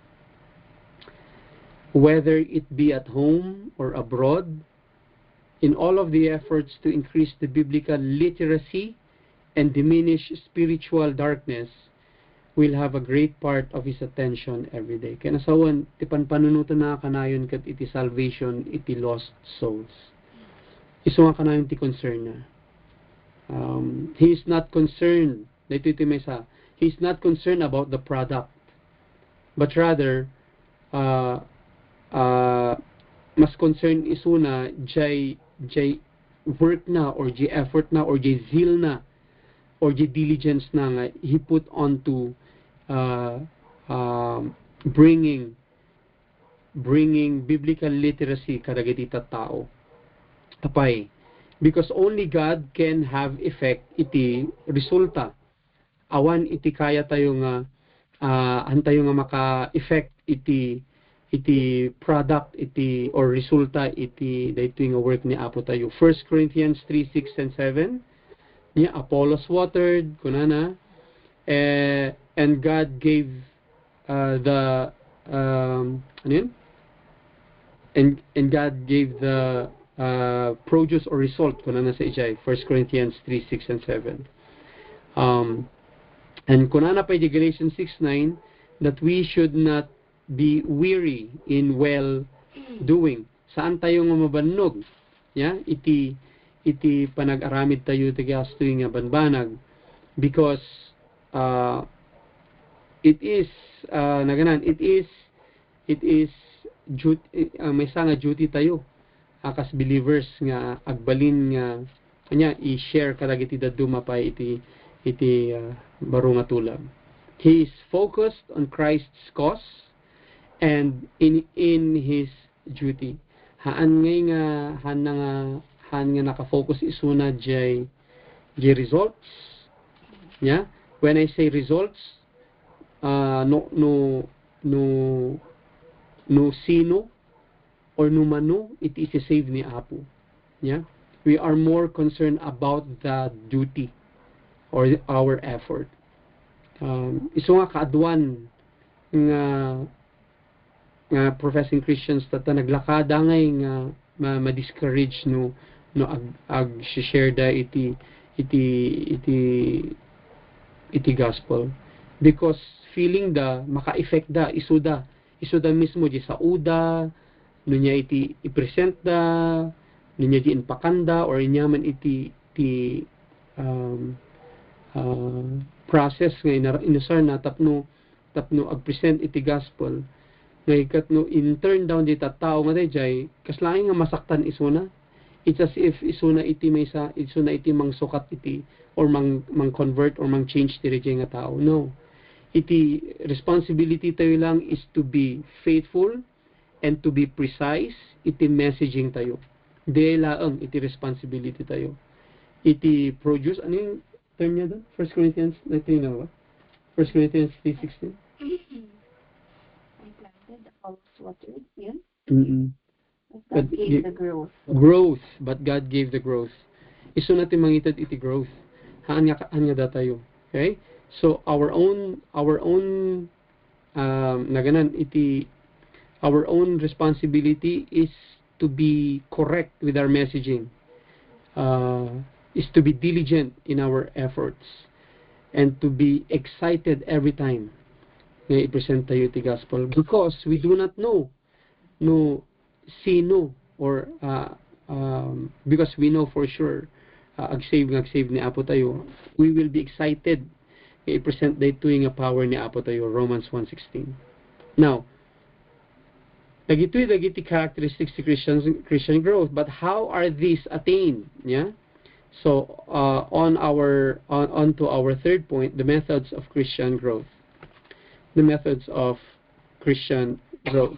Whether it be at home or abroad, in all of the efforts to increase the biblical literacy and diminish spiritual darkness, will have a great part of his attention every day. Kaya nasawan, tipan panunutan na kanayon kat iti salvation, iti lost souls. Iso nga kanayon ti concern na. He is not concerned, he is not concerned about the product, but rather, mas concerned isuna jay work na, or jay effort na, or jay zeal na, or jay diligence na nga he put on to bringing biblical literacy kadagiti tao. Apay, because only God can have effect iti resulta. Awan iti kaya tayo nga antayo nga maka-effect iti product iti or resulta iti daytoy nga work ni Apo tayo. 1 Corinthians 3:6 and 7. Yeah, Apollos watered kunana, and God gave the and God gave the produce or result kunana sa ijay 1 Corinthians 3:6 and 7. And kunana pa di Galatians 6:9 that we should not be weary in well doing. Saan tayo nga mabannog? Yeah, iti panag-aramid tayo ti gasto nga banbanag, because it is duty, may nga duty tayo akas believers nga agbalin nga kanya i-share kadagiti daduma mapay iti baro nga tulag. He is focused on Christ's cause and in his duty. Haan nga naka-focus isuna jay results. Yeah, when I say results, no sino or no mano, it is a save ni Apo. Yeah, we are more concerned about the duty or our effort. Iso nga kaadwan nga professing Christians tata naglakada ngay nga ma-discourage no share da iti gospel, because feeling da maka-effect da isuda mismo di sa uda no niya iti i-present da, no niya di inpakanda, or niya man iti process nga inusar na tapno ag-present iti gospel nga ikat no in turn down di tao nga dayjay kaslaing nga masaktan isuna. It's as if isuna iti mang sukat iti or mang convert or mang change ti nga tao. No, iti responsibility tayo lang is to be faithful and to be precise iti messaging tayo. Di laang iti responsibility tayo. Iti produce, ano yung term niya doon? 1 Corinthians 19 na ba? 1 Corinthians 3:16. I planted, Apollos watered, yun. But God gave the growth. Growth, but God gave the growth. Iso natin mangitad iti growth. Haan nga da tayo. Okay? So our own our own responsibility is to be correct with our messaging. is to be diligent in our efforts and to be excited every time nga i-present tayo ti gospel, because we do not know no sino, or because we know for sure ag-save ni Apo tayo, we will be excited nga i-present dayto nga power ni Apo tayo. Romans 1:16. Now, dagiti characteristics of Christian growth, but how are these attained? Yeah. So on to our third point, the methods of Christian growth. The methods of Christian growth.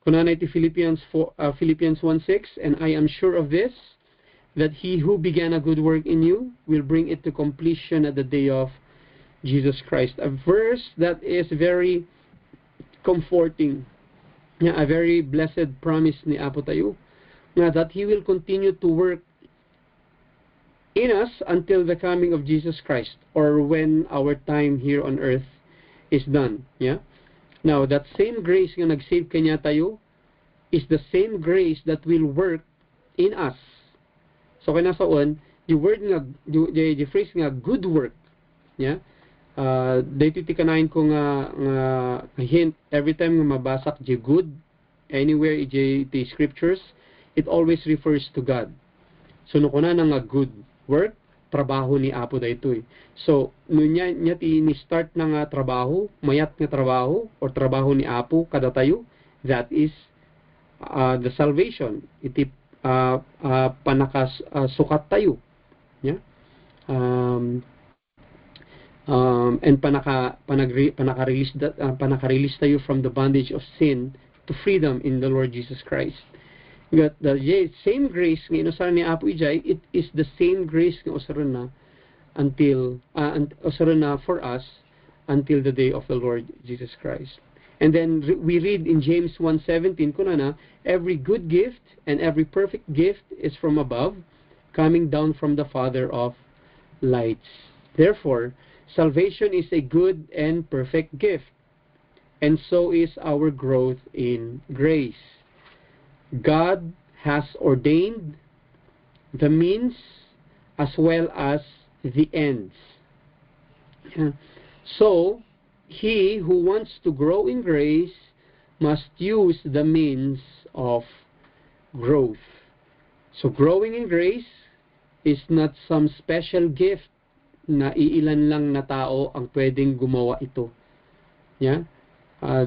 Kunana iti Philippians 1:6, and I am sure of this, that he who began a good work in you will bring it to completion at the day of Jesus Christ. A verse that is very comforting. Yeah, a very blessed promise ni Apo tayo, that he will continue to work in us until the coming of Jesus Christ, or when our time here on earth is done. Yeah. Now, that same grace nga nag-save kanya tayo is the same grace that will work in us. So kaya nasaon, yung word nga, yung phrase nga good work, yeah. Dito tikanain ko nga hint every time nga mabasak di good anywhere iti scriptures, it always refers to God. So no kuna nga good work, trabaho ni Apo dayto eh. So no nya ni start na nga trabaho, mayat nga trabaho or trabaho ni Apo kada tayo, that is the salvation. Iti panakas sukat tayo. Yeah. And panaka-release tayo from the bondage of sin to freedom in the Lord Jesus Christ. But the same grace nga inusaran ni Apo ijay, it is the same grace nga usaran na for us until the day of the Lord Jesus Christ. And then we read in James 1:17 kunana, every good gift and every perfect gift is from above, coming down from the Father of lights. Therefore, salvation is a good and perfect gift, and so is our growth in grace. God has ordained the means as well as the ends. Yeah. So, he who wants to grow in grace must use the means of growth. So, growing in grace is not some special gift na iilan lang na tao ang pwedeng gumawa ito. Yeah?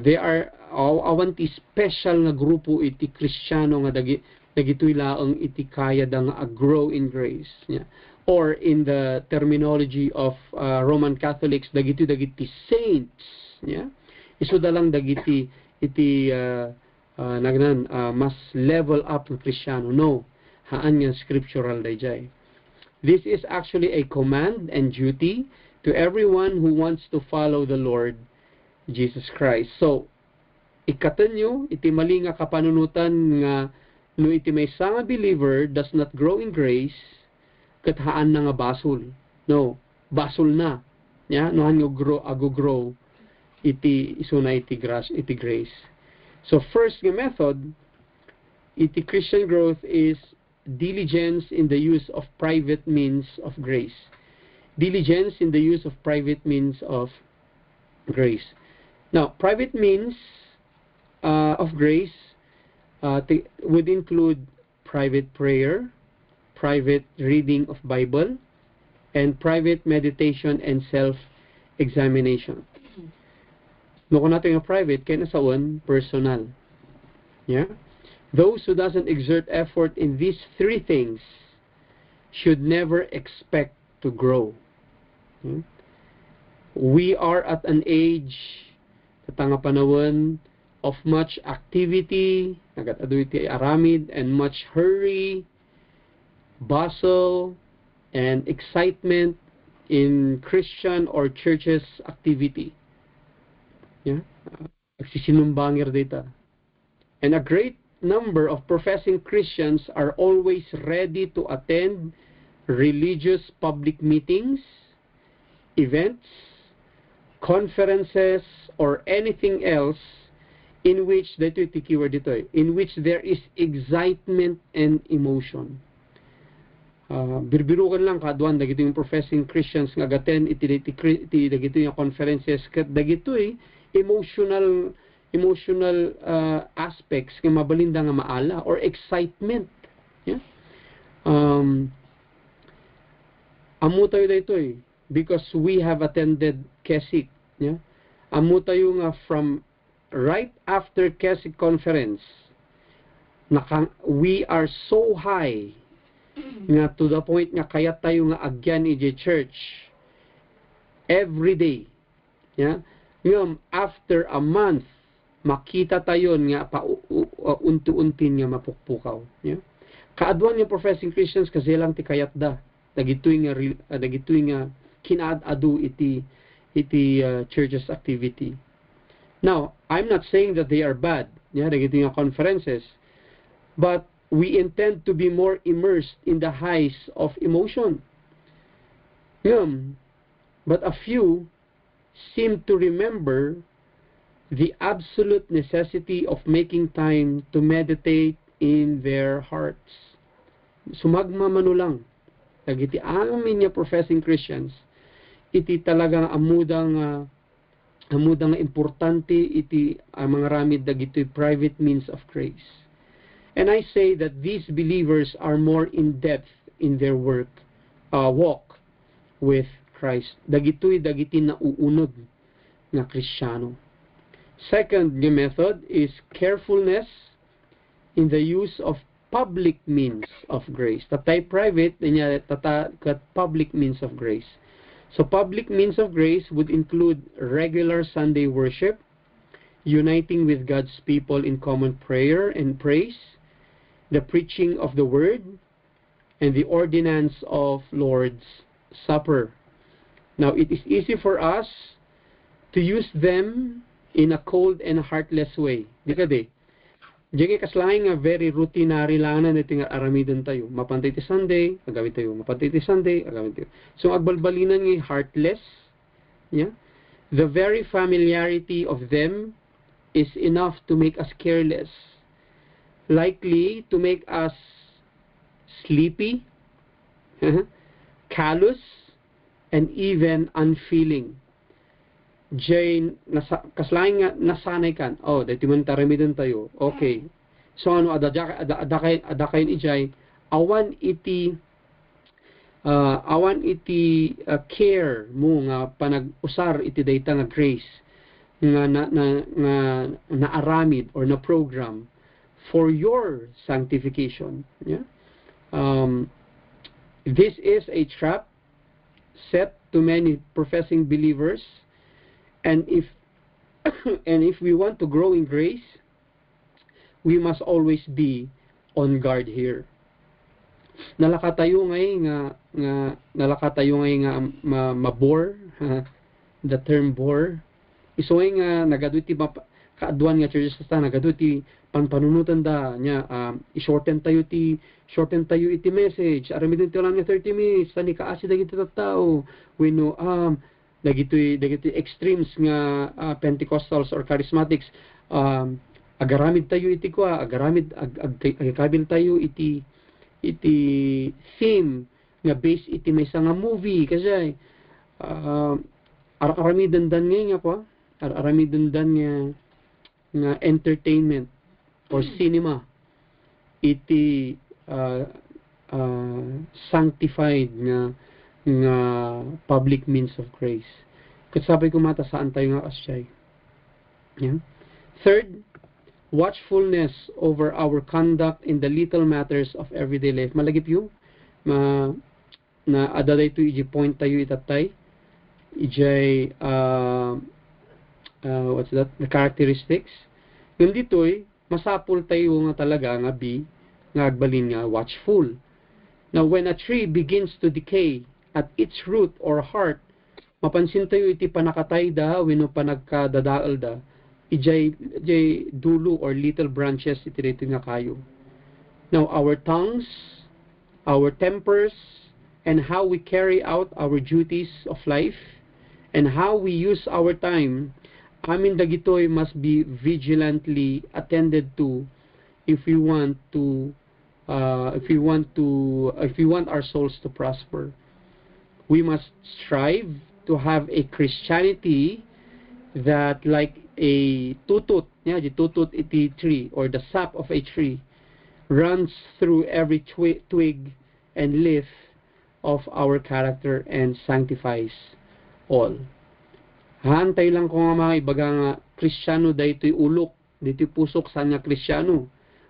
They are awanti special nga grupo iti Kristiyano nga dagitoy laeng iti kaya da nga grow in grace. Yeah? Or in the terminology of Roman Catholics, dagiti saints. Yeah? Isu dalang dagiti iti mas level up ng Kristiyano. No, haan nga scriptural dayjay. This is actually a command and duty to everyone who wants to follow the Lord Jesus Christ. So, ikatanyo, iti mali nga kapanunutan nga no iti may nga believer does not grow in grace, kathaan na nga basol. No, basol na. Yeah? No, han grow iti isuna iti grace. So, first nga method, iti Christian growth is diligence in the use of private means of grace. Diligence in the use of private means of grace. Now, private means of grace would include private prayer, private reading of Bible, and private meditation and self-examination. No, kung natin yung private, kaya nasaon, personal. Yeah? Those who doesn't exert effort in these three things should never expect to grow. We are at an age, katanga panahon, of much activity, aramid, and much hurry, bustle, and excitement in Christian or churches activity. Yeah? Nagsisinumbangir dita. And a great number of professing Christians are always ready to attend religious public meetings, events, conferences, or anything else in which in which there is excitement and emotion. birbirukan lang kaduan dagito yung professing Christians nga agaten iti dagito yung conferences ket dagito emotional aspects nga mabalinda nga maala or excitement, yeah. Amo tayo dito because we have attended KESIC, yeah. Amo tayo nga from right after KESIC conference we are so high nga to the point nga kaya tayo nga agyan ije church every day, yeah. Ngam after a month makita tayo nga unti-untin nga mapukpukaw, yeah. Kaadwan nga professing Christians kasi lang ti kayat da dagitoy nga kinaad-adu iti church's activity. Now, I'm not saying that they are bad, yeah, dagitoy nga conferences, but we intend to be more immersed in the highs of emotion. But a few seem to remember the absolute necessity of making time to meditate in their hearts. Sumagma manulang. Dagiti amin nga professing Christians, iti talagang amudang importante iti mga ramid dagiti private means of grace. And I say that these believers are more in depth in their walk with Christ. Dagiti nauunod nga Kristiyano. Second method is carefulness in the use of public means of grace. Tatay private, kat public means of grace. So public means of grace would include regular Sunday worship, uniting with God's people in common prayer and praise, the preaching of the word, and the ordinance of Lord's Supper. Now, it is easy for us to use them in a cold and heartless way. Di ka di? Diyan kaslahin nga very routinary lang na natin nga aramidon tayo. Mapantay ti Sunday, agawin tayo. Mapantay ti Sunday, agawin tayo. So, agbalbalinan nga heartless. Yeah? The very familiarity of them is enough to make us careless. Likely to make us sleepy, callous, and even unfeeling. Jane, kaslain nga nasanay kan. Oh, dahil man taramidon tayo. Okay. So ano adakayin ijay awan iti care mo nga panag-usar iti dayta nga grace nga na aramid or na program for your sanctification. Yeah. This is a trap set to many professing believers. And if we want to grow in grace, we must always be on guard here. Nalakatayo ngay nga mabore, the term bore. Isoy nga nagaduti kaadwan nga churches ta nagaduti panpanunutan da nya i-shorten tayo iti message. Aramidin tayo lang nga 30 minutes tani kaasi dagiti tattao. Wenno dagitoy extremes nga Pentecostals or charismatics, agaramid tayo iti agkabil tayo iti theme nga based iti may nga movie kasi aramidan dan nga po aramidan dan nga entertainment or cinema iti sanctified nga public means of grace. Kasabay ko mata saan tayo nga asyay. Yeah? Third, watchfulness over our conduct in the little matters of everyday life. Malagip yung na adaday to iji point tayo itatay. Ijay what's that? The characteristics. Yung dito'y masapul tayo nga talaga nga nga agbalin nga watchful. Now, when a tree begins to decay at its root or heart, mapansin tayo iti panakatay da, wenno panagkadadaal da, ijay dulo or little branches iti dito nga kayo. Now, our tongues, our tempers, and how we carry out our duties of life, and how we use our time, amin dagitoy must be vigilantly attended to if we want to if we want our souls to prosper, we must strive to have a Christianity that like a tutut, yeah, the tutut iti tree, or the sap of a tree, runs through every twig and leaf of our character and sanctifies all. Hantay lang ko nga mga ibaga nga Kristiyano daytoy ulok, daytoy pusok saan nga Kristiyano,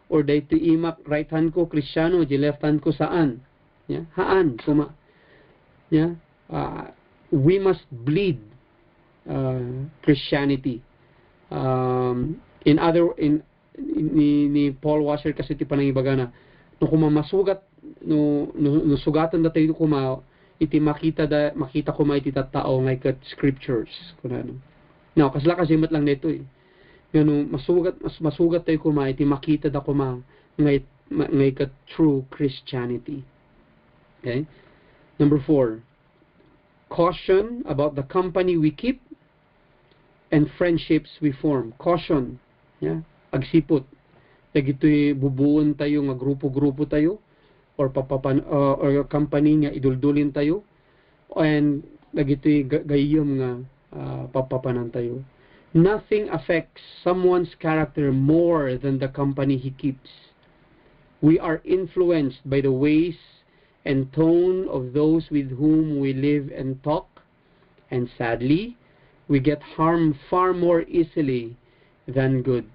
or daytoy imak right hand ko Kristiyano, di left hand ko saan, yeah? Haan kuma, yeah? We must bleed Christianity. Ni Paul Washer kasi ti panangibaga na no kumamasugat no sugatan da tayo kuma iti makita ko iti tattao ngay kat scriptures kunano. Now kasla kasi mat lang nito eh. Ngano masugat tayo kuma iti makita da kuma ngay kat true Christianity. Okay? Number 4. Caution about the company we keep and friendships we form. Caution. Yeah? Agsipot. Dagitoy bubuon tayo nga grupo-grupo tayo or company nga iduldulin tayo, and dagitoy gayom nga papapanan tayo. Nothing affects someone's character more than the company he keeps. We are influenced by the ways and tone of those with whom we live and talk, and sadly, we get harmed far more easily than good.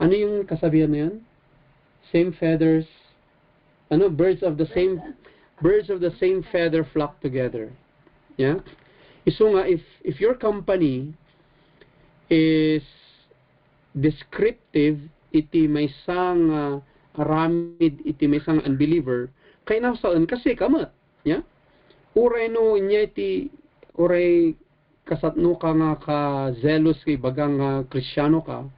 Ano yung kasabihan na yan? Same feathers, birds of the same feather flock together. Yeah? Iso nga, if your company is descriptive, iti may sang aramid, iti may sang unbeliever, kay nasaan kasi kamat. Yeah? Uray no niya iti, uray kasatno ka nga ka-zealous kay bagang Kristiyano ka,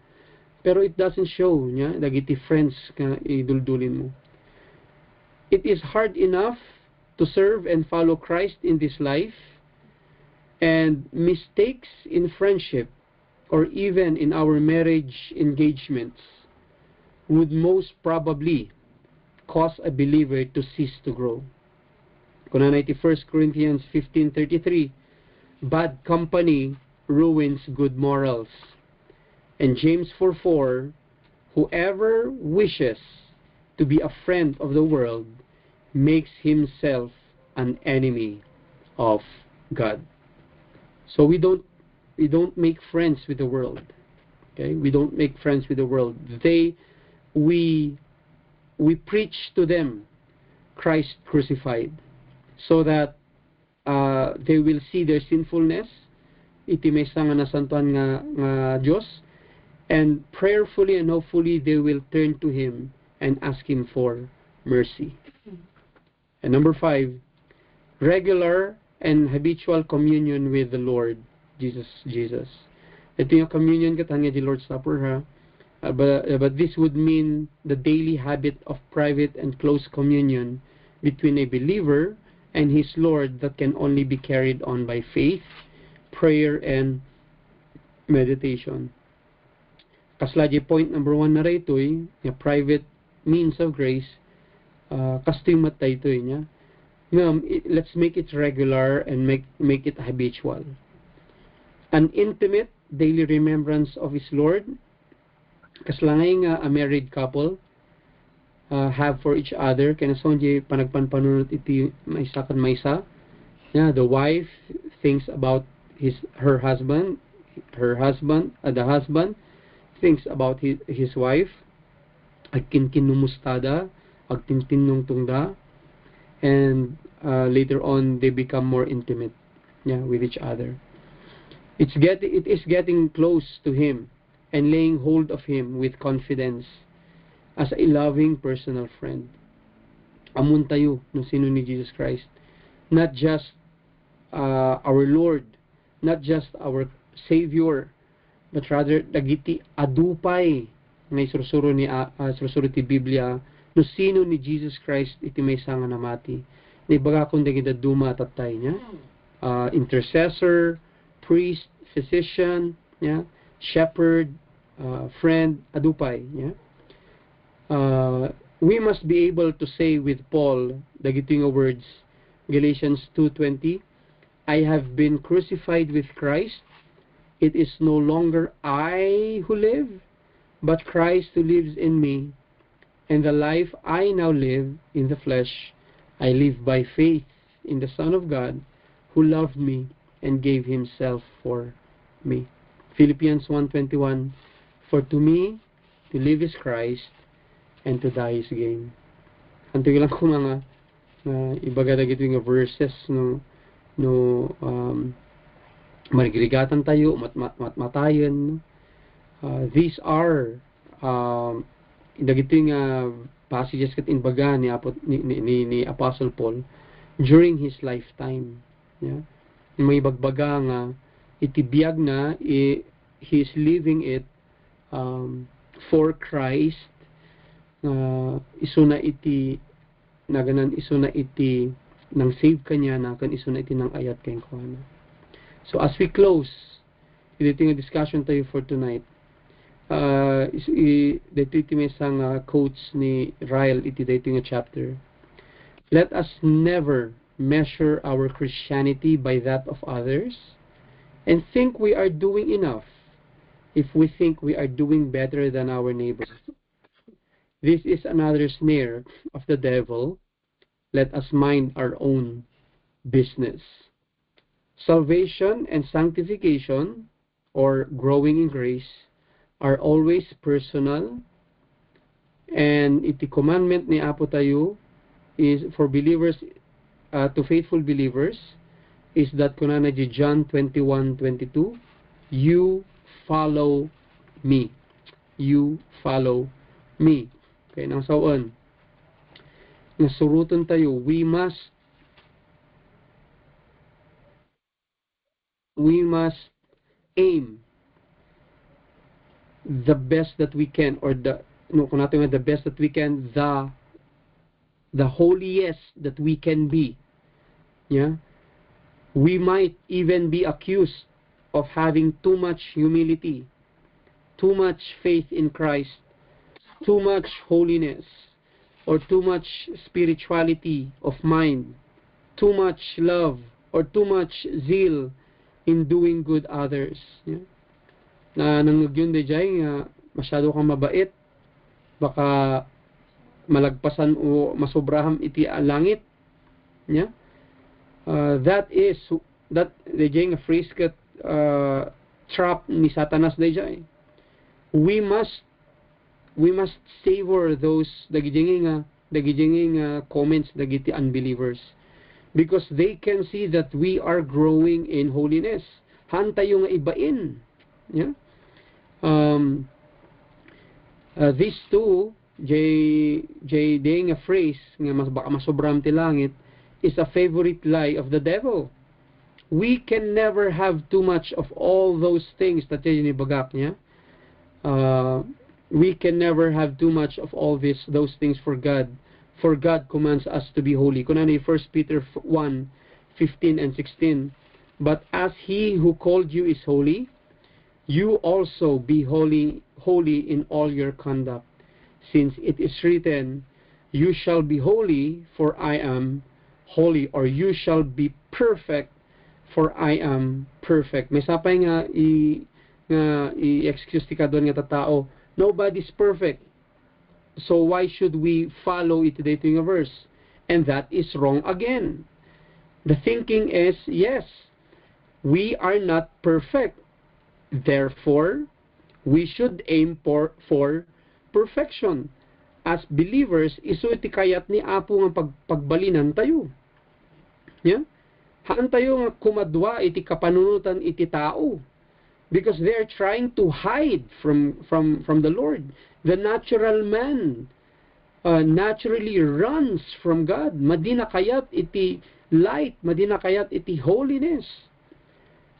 pero it doesn't show niya, dagiti friends ka iduldulin mo. It is hard enough to serve and follow Christ in this life, and mistakes in friendship or even in our marriage engagements would most probably cause a believer to cease to grow. Kuna na iti 1 Corinthians 15:33, bad company ruins good morals. And James 4:4, whoever wishes to be a friend of the world makes himself an enemy of God. So we don't make friends with the world. Okay? We don't make friends with the world. We preach to them Christ crucified, so that they will see their sinfulness, iti may nga nasantuan nga Diyos, and prayerfully and hopefully they will turn to Him and ask Him for mercy. And number 5, regular and habitual communion with the Lord Jesus. Ito yung communion katanya di Lord's Supper, ha? But this would mean the daily habit of private and close communion between a believer and his Lord that can only be carried on by faith, prayer, and meditation. Kasla di point number 1 na rito yung private means of grace, kastoy matay ito niya. Let's make it regular and make it habitual. An intimate daily remembrance of his Lord. Kasla nga a married couple have for each other. Kaya nason di panagpanpanunot iti maysa kan maysa. Yeah, the wife thinks about her husband. The husband thinks about his wife. Agkinkinumustada, agtintinong tungda, and later on they become more intimate, with each other. It is getting close to Him and laying hold of Him with confidence as a loving personal friend. Amun tayo no sino ni Jesus Christ, not just our Lord, not just our Savior, but rather dagiti adupay nga isurusuro ti Biblia no sino ni Jesus Christ iti maysa nga namati. Ibaga kun dagiti duma tatay niya, intercessor, priest, physician, shepherd, friend, adupay, we must be able to say with Paul, dagiti nga words, Galatians 2:20, I have been crucified with Christ. It is no longer I who live, but Christ who lives in me. And the life I now live in the flesh, I live by faith in the Son of God, who loved me and gave himself for me. Philippians 1:21, for to me, to live is Christ, and to die is gain. Anto lang ko mga ibaga dagito nga verses no marigligatan tayo, matayen. These are dagito nga passages kat inbaga ni Apostle Paul during his lifetime. Yeah? May bagbaga nga itibiyag na he is living it for Christ. Isuna iti naganan isuna iti nang save kanya na kan isuna iti nang ayat kay kuana. So as we close, ito yung discussion tayo for tonight. Dito iti may isang quotes ni Ryle iti dito yung chapter. Let us never measure our Christianity by that of others and think we are doing enough if we think we are doing better than our neighbors. This is another snare of the devil. Let us mind our own business. Salvation and sanctification, or growing in grace, are always personal. And iti commandment ni Apo tayo is for believers, to faithful believers, is that kunana di John 21:22, you follow me. You follow me. Okay, nang saon, nasurutan tayo, we must aim the best that we can, or the best that we can, the holiest that we can be. Yeah, we might even be accused of having too much humility, too much faith in Christ, too much holiness, or too much spirituality of mind, too much love, or too much zeal in doing good others. Yeah? Na nangyun de jay nga masyado kang mabait, baka malagpasan o masobraham iti langit. Yeah? That de jay nga phrase kat trap ni Satanas de jay. We must savor those dagiti nga comments dagiti unbelievers, because they can see that we are growing in holiness. Hantayo nga ibain. Yeah? These two, ding a phrase nga baka masobram ti langit, is a favorite lie of the devil. We can never have too much of all those things that bagak niya. We can never have too much of all those things for God. For God commands us to be holy. Kunani 1 Peter 1:15 and 16. But as he who called you is holy, you also be holy in all your conduct. Since it is written, you shall be holy, for I am holy, or you shall be perfect, for I am perfect. May sapay nga i-excuse ti kadon nga tatao, nobody's perfect. So why should we follow it dito yung verse? And that is wrong again. The thinking is, yes, we are not perfect. Therefore, we should aim for perfection. As believers, isu iti kayat ni Apo nga pagbalinan tayo. Yeah? Haan tayo nga kumadwa iti kapanunutan iti tao. Because they are trying to hide from the Lord. The natural man naturally runs from God. Madina kayat iti light, madina kayat iti holiness.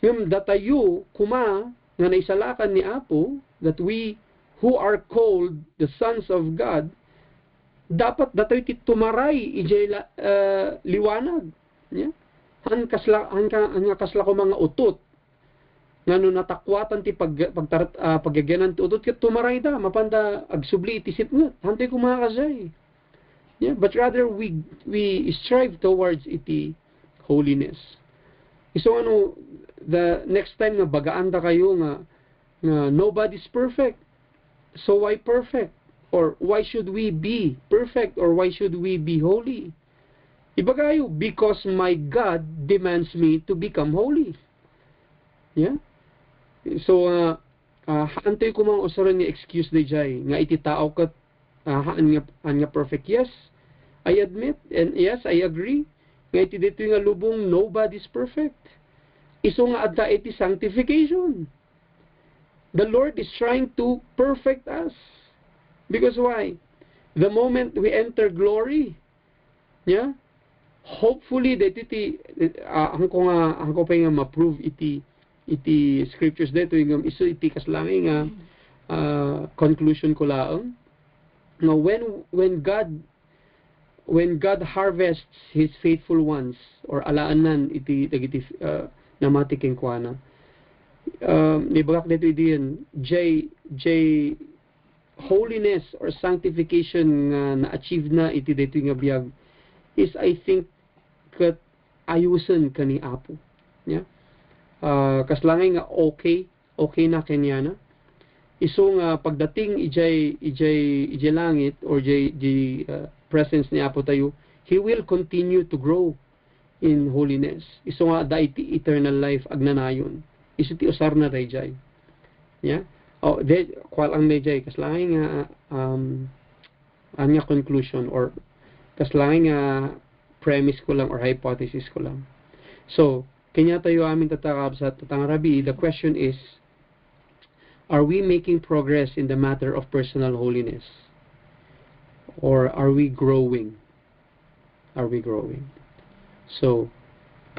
Yung datayo kuma nga naisalakan ni Apo, that we who are called the sons of God, dapat datayo iti tumaray ijay liwanag. Yeah? Han kasla ko mga utot. Ngano natakwatan ti pagyaganan ti utot ket tumaray da mapanda agsubli iti sipnget hantay ko mga kasay. Yeah, but rather we strive towards iti holiness. So ano, the next time nga bagaan ta kayo nga nobody's perfect. So why perfect? Or why should we be perfect? Or why should we be holy? Iba kayo, because my God demands me to become holy. Yeah? So, haantay ko mga usaran ni excuse day jay, nga iti tao kat, haan nga perfect. Yes, I admit, and yes, I agree. Nga iti dito nga lubong, nobody's perfect. Iso nga adda iti sanctification. The Lord is trying to perfect us. Because why? The moment we enter glory, yeah, hopefully that iti ang ko pa nga ma-prove iti scriptures dito yung iso iti kaslangi nga conclusion ko laang nga when God harvests his faithful ones or alaanan iti dagiti namatiking kuana nibagak dito iti J holiness or sanctification nga na-achieve na iti dito nga biyag is I think kat ayusan kani Apo. Yeah? Kaslangay nga okay na kanya na. Iso nga pagdating ijay langit or ijay presence ni Apo tayo, He will continue to grow in holiness. Iso nga da iti eternal life agnanayon. Iso ti usar na dayjay. Yeah? Oh, kwal ang dayjay kaslangay nga anya conclusion or kaslangay nga premise ko lang or hypothesis ko lang. So, kanya tayo amin tatakab sa Tatangarabi, the question is, are we making progress in the matter of personal holiness? Or are we growing? Are we growing? So,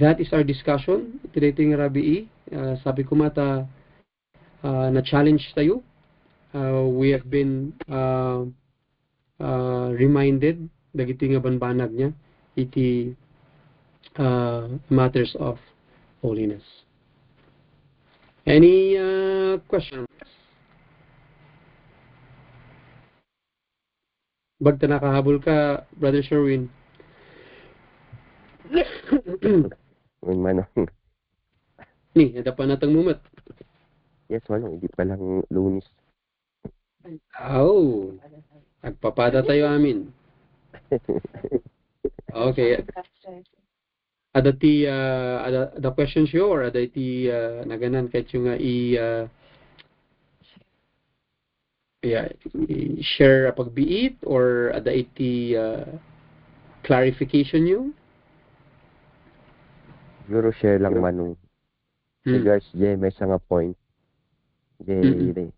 that is our discussion. Ito yung Rabi, sabi ko mata, na-challenge tayo. We have been reminded, dagiti nga banbanag niya, iti matters of holiness. Any questions? Bagta nakahabol ka, Brother Sherwin. Manong. Ni, ada pa natang mumat. Yes, Manong, hindi pa lang Lunis. Oh, nagpapada tayo amin. Okay. Ada ti ada questions yo or ada ti naganan kahit yung share pagbiit or ada iti clarification yo? Siguro share lang Manong. Regards may nga point. The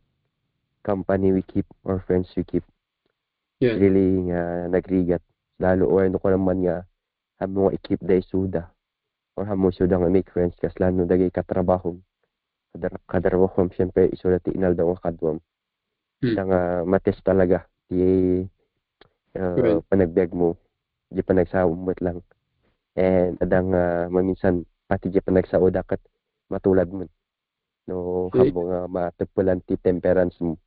company we keep or friends we keep. Yeah. Really nagrigat. Lalo or ano ko naman nga hamo nga i-keep day suda. Or hamo suda nga make friends kas lalo dagay katrabaho. Katrabaho siyempre isulat ti inal daw nga kadwam. Nga mates talaga di panagbiag mo. Di pa nagsawumot lang. And adang maminsan pati di pa nagsaoda kat matulad mo. No, hamo nga matupulan ti temperance mo.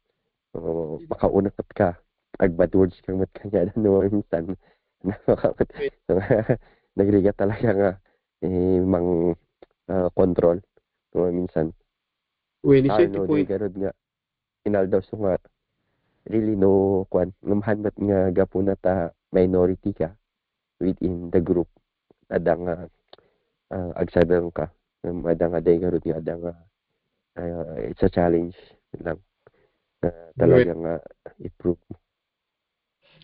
Makaunat ka. Agbad words kang mat kanya no minsan. Nagriga talaga nga mang control no minsan. When is it No, point? garod nga inal daw so nga really no kwan lumhanbat nga gapuna ta minority ka within the group adang agsadang ka adang day garod nga adang it's a challenge lang talagang improve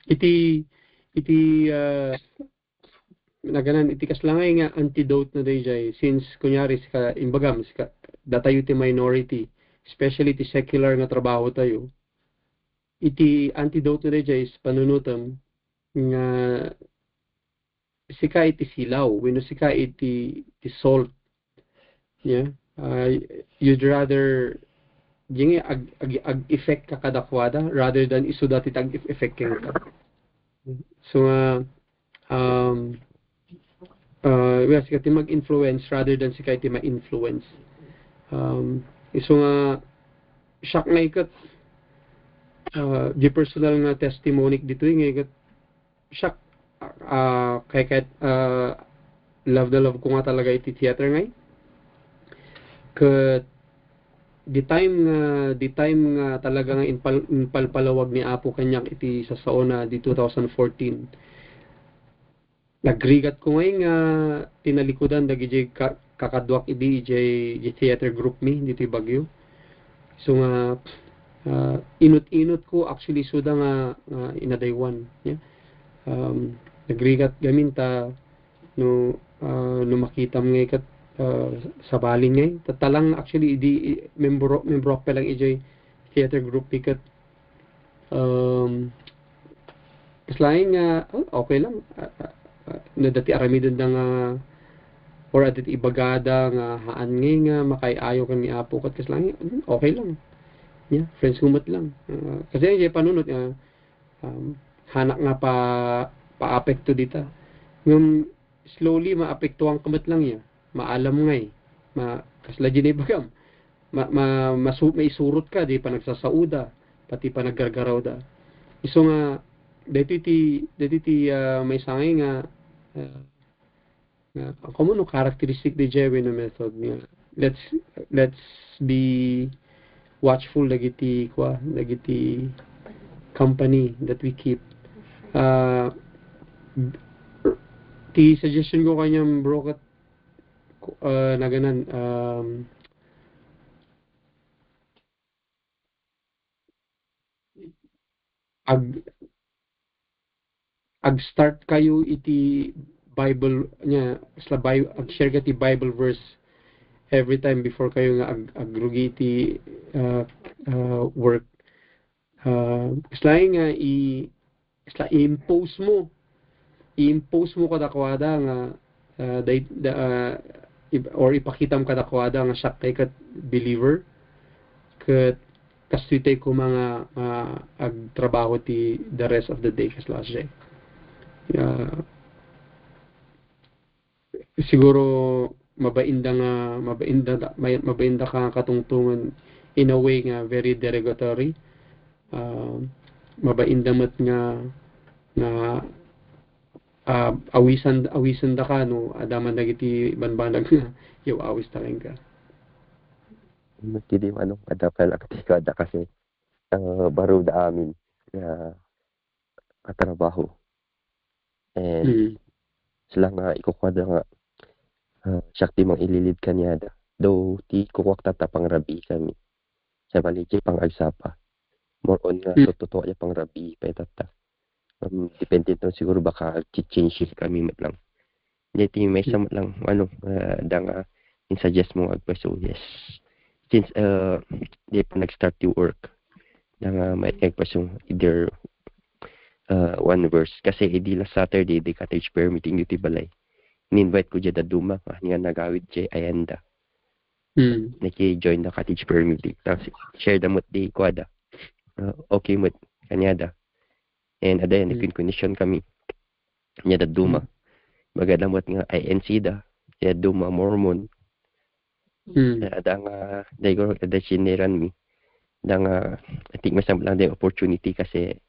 iti naganan iti kaslangay nga antidote na dayjay since kunyari sika imbagam sika datayo ti minority especially ti secular nga trabaho tayo iti antidote na dayjay is panunutam nga sika iti silaw wenno sika iti salt yeah you'd rather yung ag-effect ka kadakwada rather than isuda ti tag-effect ka so well, sika ti mag-influence rather than sika ti ma-influence. So nga, shock nga ikat, di personal nga testimony dito yung ikat, siya kay love na love ko nga talaga iti theater ngay. Ket di time nga talaga nga inpalpalawag ni Apo kanyak iti sa saona di 2014. Nagrigat ko ngay nga tinalikudan dagi kakadwak idi di theater group mi dito Bagyo. So nga inut-inut ko actually suda nga inadaywan. Yeah? Nagrigat gamin ta no makita mo ngay kat sa balin ngay talang actually membro pa lang ijay theater group pikat kaslain nga okay lang no dati aramidon na nga or atit ibagada nga haan ngay nga makayayo kami Apo kat kaslain okay lang yeah friends humot lang kasi yung panunot nga hanak nga pa-apekto dita ngam slowly maapektuhan kamat lang ya maalam ngay kasla dyan bagam maisurot ka di pa nagsasauda pati pa naggargaraw da iso nga dito ti may sangay nga ang common characteristic di Jewe no method nga let's be watchful dagiti company that we keep ti suggestion ko kanyang bro kat na ganan ag start kayo iti Bible nya ag-share ka ti Bible verse every time before kayo nga agrugi ti work islaing nga i-impose mo kadakwada nga or ipakitam kadakwada nga siya kay kat believer kat kastitay ko mga agtrabaho ti the rest of the day kasla siya siguro mabainda ka katungtungan in a way nga very derogatory mabainda mat nga awisan da ka no adaman dagiti banbanag nga yaw awis taken ka Hindi manong adapal aktikada kasi baro da amin na katrabaho. And sila nga ikukwada nga syakti mang ililid kanyada. Though ti kukwak tatapang rabi kami. Sa baliki pang agsapa. More on nga so totoo ya pang rabi pa itata. Depende to siguro baka change kami mat lang. Hindi may sa mat lang da nga in-suggest mo agpaso yes. Since di pa nag-start yung work na nga may agpasong either one verse kasi hindi la Saturday di cottage prayer meeting dito balay ni-invite ko dyan da duma nga nagawid dyan ayanda naki-join na cottage prayer meeting tapos share da mo't di kwada okay mo't kanyada and adayan nag-condition kami nya da duma maganda mo't nga INC da ya duma Mormon ada nga daigor ada siniran mi da nga I think masam lang da opportunity kasi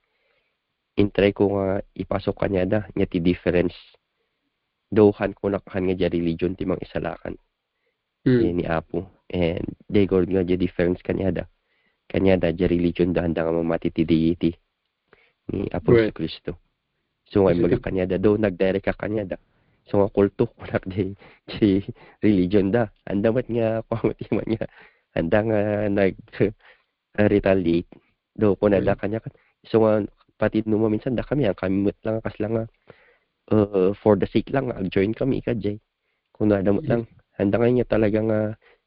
intry ko nga ipasok kanya da nya ti difference dohan ko nakahan nga ja religion ti mang isalakan ni Apo and daigor nga ja difference kanya da ja religion da handa nga mamati ti deity ni Apo right. Kristo so nga baga kanya da do nagdirect ka kanya da so nga kulto kunak di religion da handa mat nga pamati man nga handa nga nag retaliate do ko na da kanya so nga pati no minsan da kami mat lang kas lang for the sake lang ag-join kami ikajay kung nadamot lang handa nga niya talaga nga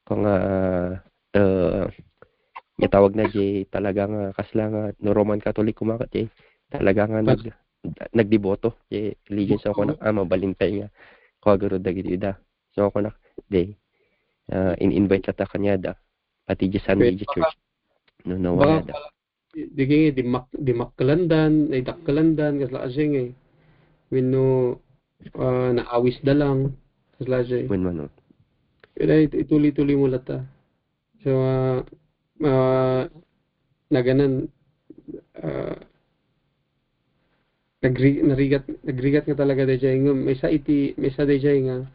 kung niya tawag na jay talaga nga kas lang no Roman Catholic kumakat jay talaga nga nagdeboto jay religion so ako na mabalintay nga kagaro dagiti da so ako na day in-invite kata kanya da pati jay Sunday jay church no wala da di makkalandan ay dakkalandan kasla asing wenno naawis da lang kasla jay wenno ituloy-tuloy mo lata so naganan nagrigat nga talaga dayjay nga may sa dayjay nga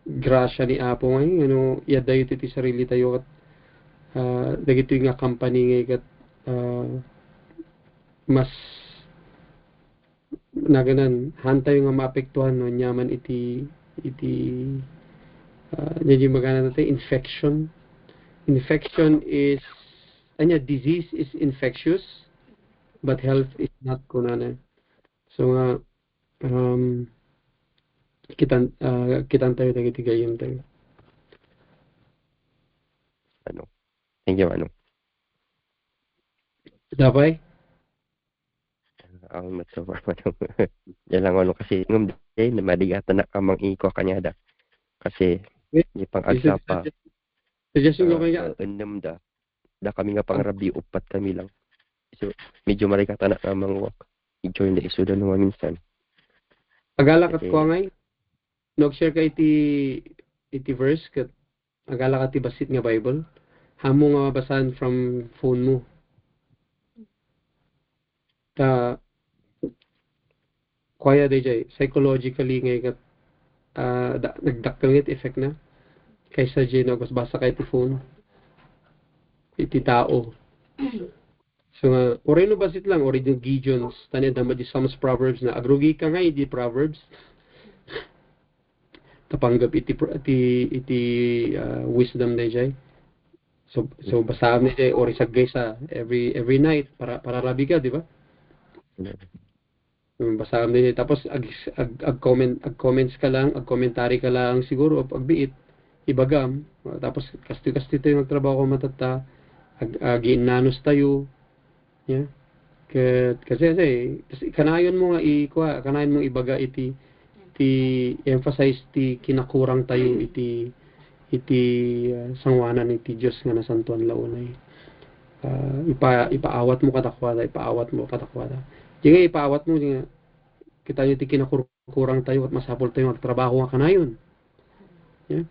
grasya ni Apo ngay ano yadayo iti sarili tayo kat dagito nga company ngay kat mas naganan hantay nga maapektuhan no nyaman iti jadi magana natin infection is disease is infectious but health is not kunana so nga kitan tayo dagiti gayem tayo Thank you, dapat ang matso yan lang kasi ngam day na madigatan na kamang iko kanyada kasi di pang agsa pa suggestion ko kaya enam da kami nga pangrabi upat kami lang so medyo marikatan na kamang walk i-join na isuda no minsan agala kat ko ngay nag-share ka iti verse kat agala ka ti basit nga Bible hamo nga mabasahan from phone mo kaya DJ psychologically ngay kat nagdakkel ngit effect na kaysa dyan nagbasa ka iti phone iti tao so nga orino basit lang ori yung Gideons tani dama di Psalms Proverbs na agrugi ka nga iti Proverbs tapanggap iti wisdom DJ so basahan ni DJ ori saggay sa every night para labi ka di ba basahan din tapos comments ka lang commentary ka lang siguro agbiit ibagam tapos kasti tayo nagtrabaho ko matata ginanos tayo yeah kasi kanayon mo nga kanayon mo ibaga iti emphasize ti kinakurang tayo iti sangwanan iti Dios nga nasantuan launay ipaawat mo katakwada Jingay ipaawat mo nga kita nyo ti kinakurang tayo at masapol tayo magtrabaho nga kanayon. Yeah.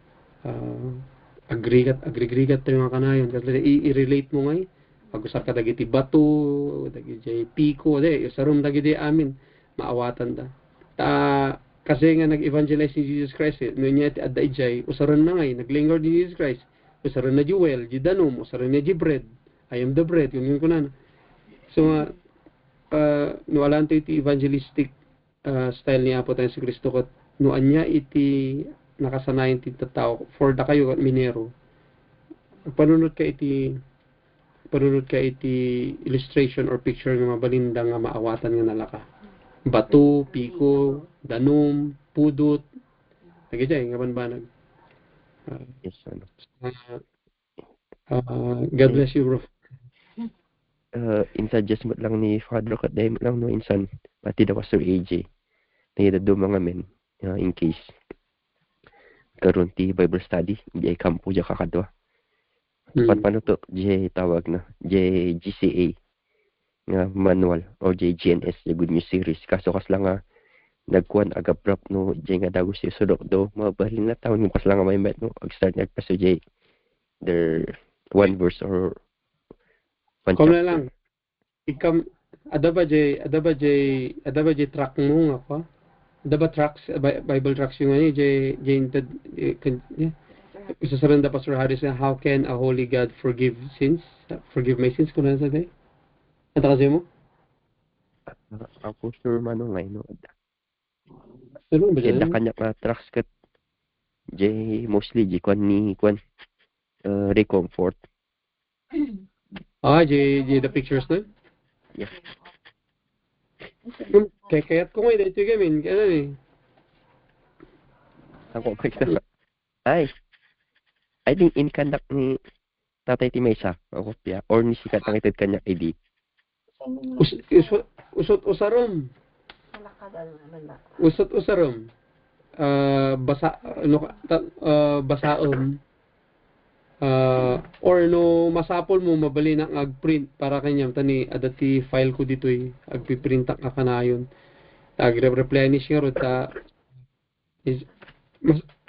Agrigat tayo nga kanayon. Kasi i-relate mo ngay. Pag-usap ka dagiti bato, dagiti piko, sarum dagiti amin. Maawatan da. Kasi nga nag-evangelize ni Jesus Christ, no niya ti adda ijay, usaran na ngay, naglingkod ni Jesus Christ. Usaran na Joel, Jidanom, usaran na bread. I am the bread, yun ko na. So nualan to iti evangelistic style ni Apo tayo si Kristo kat nuan niya iti nakasanayan ti tao for da kayo minero panunod ka iti illustration or picture nga mabalinda nga maawatan nga nalaka bato, piko, danom, pudot nagijay nga banbanag yes God bless you bro in-suggest mo lang ni Father kat dahil mo lang no insan pati daw Pastor AJ nahida do mga men in case karon ti Bible study di kampo ja kakadwa paano to tawag na GCA nga manual o GNS the Good News Series kaso kas lang nga nagkuan agaprap no nga dago si sudok do mabalin na taon ng pas lang nga may met no ag start nagpaso their one verse or Kom na lang. Ada ba track mo nga pa? Ada ba tracks Bible tracks yung ano isasaran da Pastor Harris na how can a holy God forgive my sins kung ano sa day? Ata kasi mo? Ako sure man ngay no. Ano ba Kaya kanya ka tracks kat mostly kwan Recomfort. The pictures na? Yeah. Kayat ko ngayon dito gamin. Kaya na Ako makita. Ay. I think in conduct ni Tatay Timesa, kopya, or ni sikat ang itid kanya ID. Usarom. Basaom. Or no masapol mo mabali na ag-print para kanyang tani adati file ko dito agpi-print ka kanayon agre-replenish nga ro ta is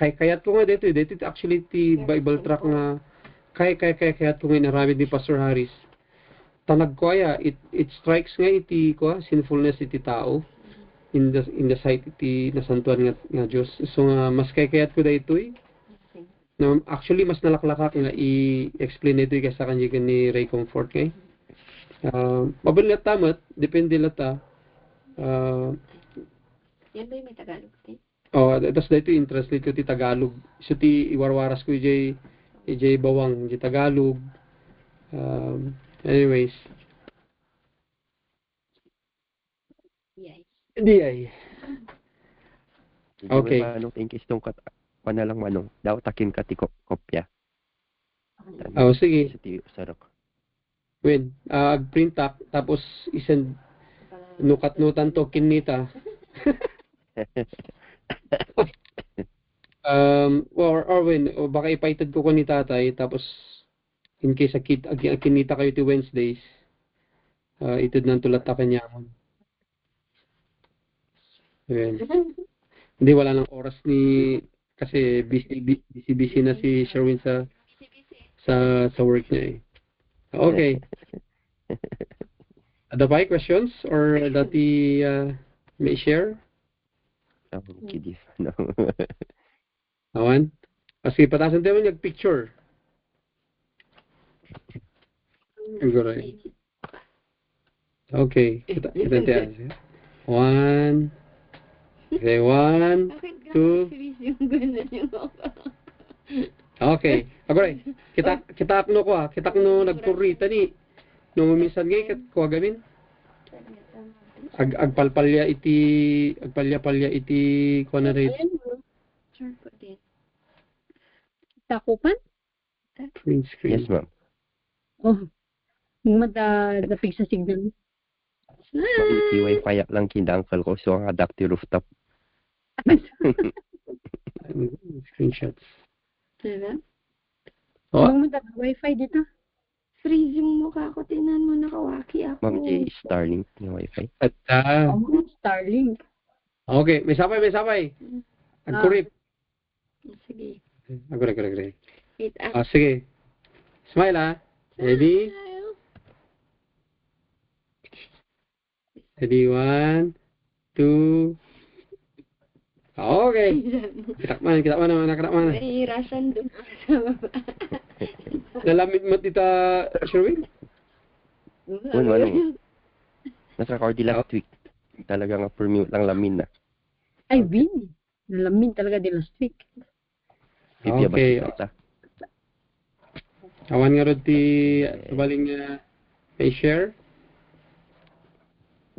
kayat ko nga dito actually ti Bible track nga kayat ko nga naramid ni Pastor Harris tanag ko aya it strikes nga iti ko sinfulness iti tao in the sight iti nasantuan nga Dios. So mas kayat ko daytoy na actually mas nalaklakak nga i-explain ito kaysa kanya ni Ray Comfort kay mabalit tamat depende lata Yan ba yung may Tagalog din? tas dito i-translate ko ti Tagalog. So ti iwarwaras ko ijay bawang di Tagalog. Anyways. Yes. Hindi ay. Okay. Manong thank you stong panalang manong. Daw takin ka ti kopya. Sige. Sa ti sarok. Win, print up tapos isend nukat-nutan to kinita. Or when baka ipaitad ko ni tatay tapos in case kinita kayo ti Wednesdays itid nang tulat ta kanya mo. Hindi wala nang oras ni kasi busy na si Sherwin sa work niya eh. Okay. Ada pa questions or dati may share? Kidis. No. Awan? Kasi patasan tayo nag-picture. Okay. Kita tayo. 1. Okay, 1, 2. Okay. Agora, kita akno ko kita akno nagturita ni no minsan ngay ko gamin. Agpalpalya iti ko na rin. Sure po din. Takupan? Print screen. Yes, ma'am. Oh. Madapig sa signal. Iti wifi lang kinda uncle ko so ang adapti rooftop. Screenshots. Diba? Ma'am, wifi dito. Freeze yung mukha ko. Tingnan mo, nakawaki ako. Ma'am J, Starlink yung wifi. At Starlink. okay, may sabay. Agkurip. Sige. Agure. Wait, Sige. Smile Ready? Ready, 1, 2. Okay. Kita man nakita man. May Russian doon sa baba. Nalamit mo tita Sherwin? Ano? Nasa-record last week. Talaga nga per minute lang lamin na. Ay, Vin. Nalamin talaga di last week. Okay. Awan nga rin ti baling may share.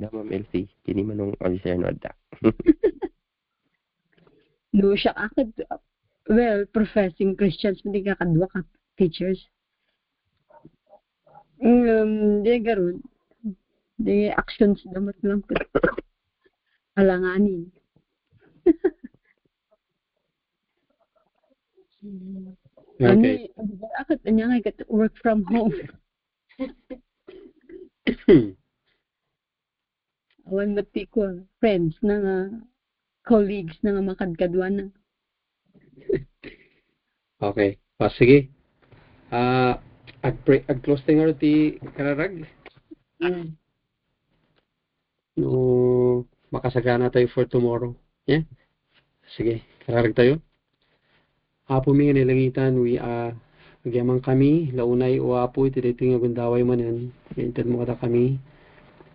Da ma'am LC, kini manong officer no adda. No, siya akad. Well, professing Christians, hindi ka kadwa ka teachers. Di garon. Di actions damat lang ko. Alanganin. Okay. Akad anya nga kat work from home. Awan mati ko friends na nga colleagues na nga makadkadwa na. Okay. Sige. Ag-close tayo ti kararag. No, makasagana tayo for tomorrow. Yeah? Sige, kararag tayo. Apo mi nga nilangitan, nagyamang kami, launay uwapo iti dito nga gundaway manan. Intad mo kata kami.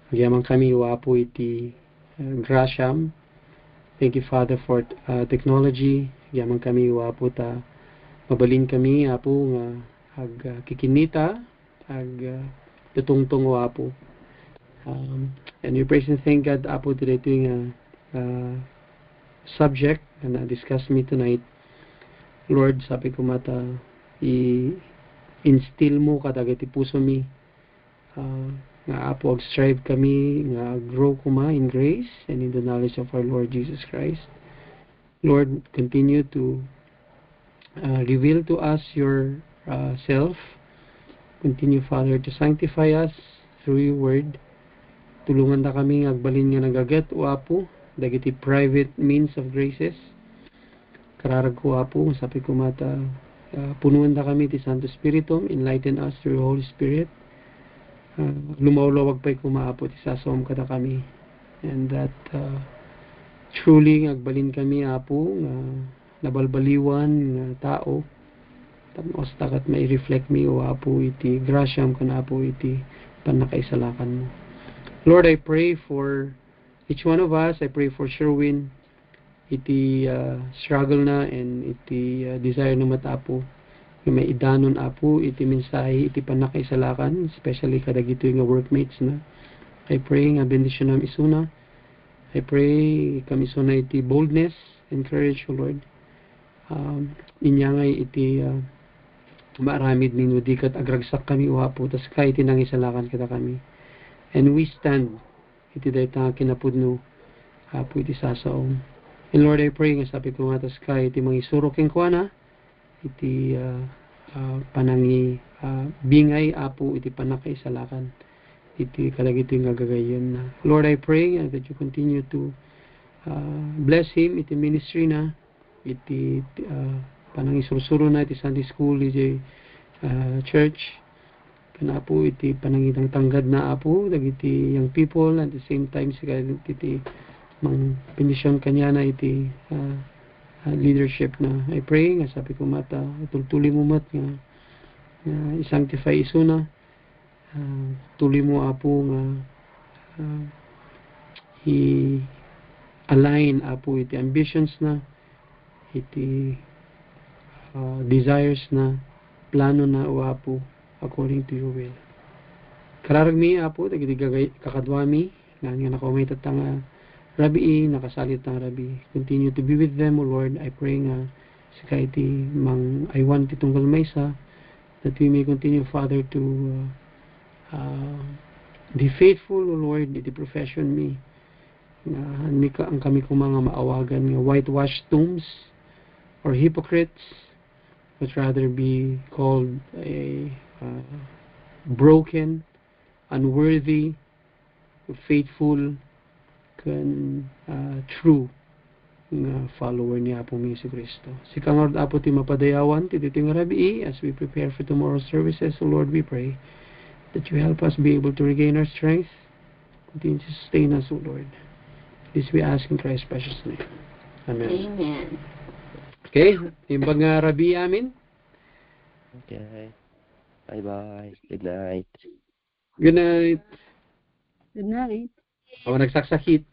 Nagyamang kami uwapo iti Grasham. Thank you, Father, for technology. Nagyamang kami uwapo ta mabalin kami, apo nga kikinita, tutungtong uwapo. And we praise and thank God, apo dito nga subject na discuss me tonight. Lord, sabi ko mata, i-instill mo katagati puso mi, nga apo ag-strive kami, nga grow kuma in grace and in the knowledge of our Lord Jesus Christ. Lord, continue to reveal to us your self. Continue, Father, to sanctify us through your word. Tulungan na kami agbalin nga nagagat o apo, dagiti private means of graces. Kararag ko apo, sabi ko mata, punuan na kami ti Santo Spiritum, enlighten us through Holy Spirit. lumawlawag pa'y kumaapot isasom kada kami. And that truly agbalin kami apo nga nabalbaliwan nga tao tapos takat may reflect mi o apo iti grasyam kan apo iti panakaisalakan mo. Lord, I pray for each one of us. I pray for Sherwin iti struggle na and iti desire na matapo yung may idanon apo iti mensahe iti panakaisalakan, especially kadagito yung workmates na. I pray nga bendisyon nam isuna. I pray kami suna iti boldness and courage, O Lord. Inyangay iti maaramid ninyo di kat agragsak kami uhapo tas kay tinangisalakan kita kami. And we stand iti dayta kinapudno hapo iti sasaom. And Lord, I pray nga sabi ko nga tas kay iti mangisurok ken kuana iti panangi bingay apo iti panakaisalakan iti kadagito nga gagayon na. Lord, I pray that you continue to bless him iti ministry na iti panangisurusuro na iti Sunday school iti church kana po iti panangitang tanggad na apo dagiti young people at the same time siya iti mang bendisyon kanya na iti leadership na. I pray nga sabi ko mata tultuli mo mat nga i-sanctify isuna tuloy mo apo nga i-align apo iti ambitions na iti desires na plano na o apo according to your will. Kararag mi apo dagiti kakadwami nga nakamay tatanga Rabi nakasalit ng Rabi. Continue to be with them, O Lord. I pray nga sa iti mang aywan ti tunggal maysa that we may continue, Father, to be faithful, O Lord, iti profession mi. Ang kami kung mga maawagan nga whitewashed tombs or hypocrites, but rather be called a broken, unworthy, faithful, kan true nga follower ni Apo Jesu Cristo. Si Kangord Apo ti mapadayawan ti ting Rabi as we prepare for tomorrow's services. So Lord, we pray that you help us be able to regain our strength, continue to sustain us, O Lord. This we ask in Christ's precious name. Amen. Amen. Okay, imbag nga Rabi amin. Okay. Bye-bye. Good night. Good night. Good night. Ako nagsaksakit.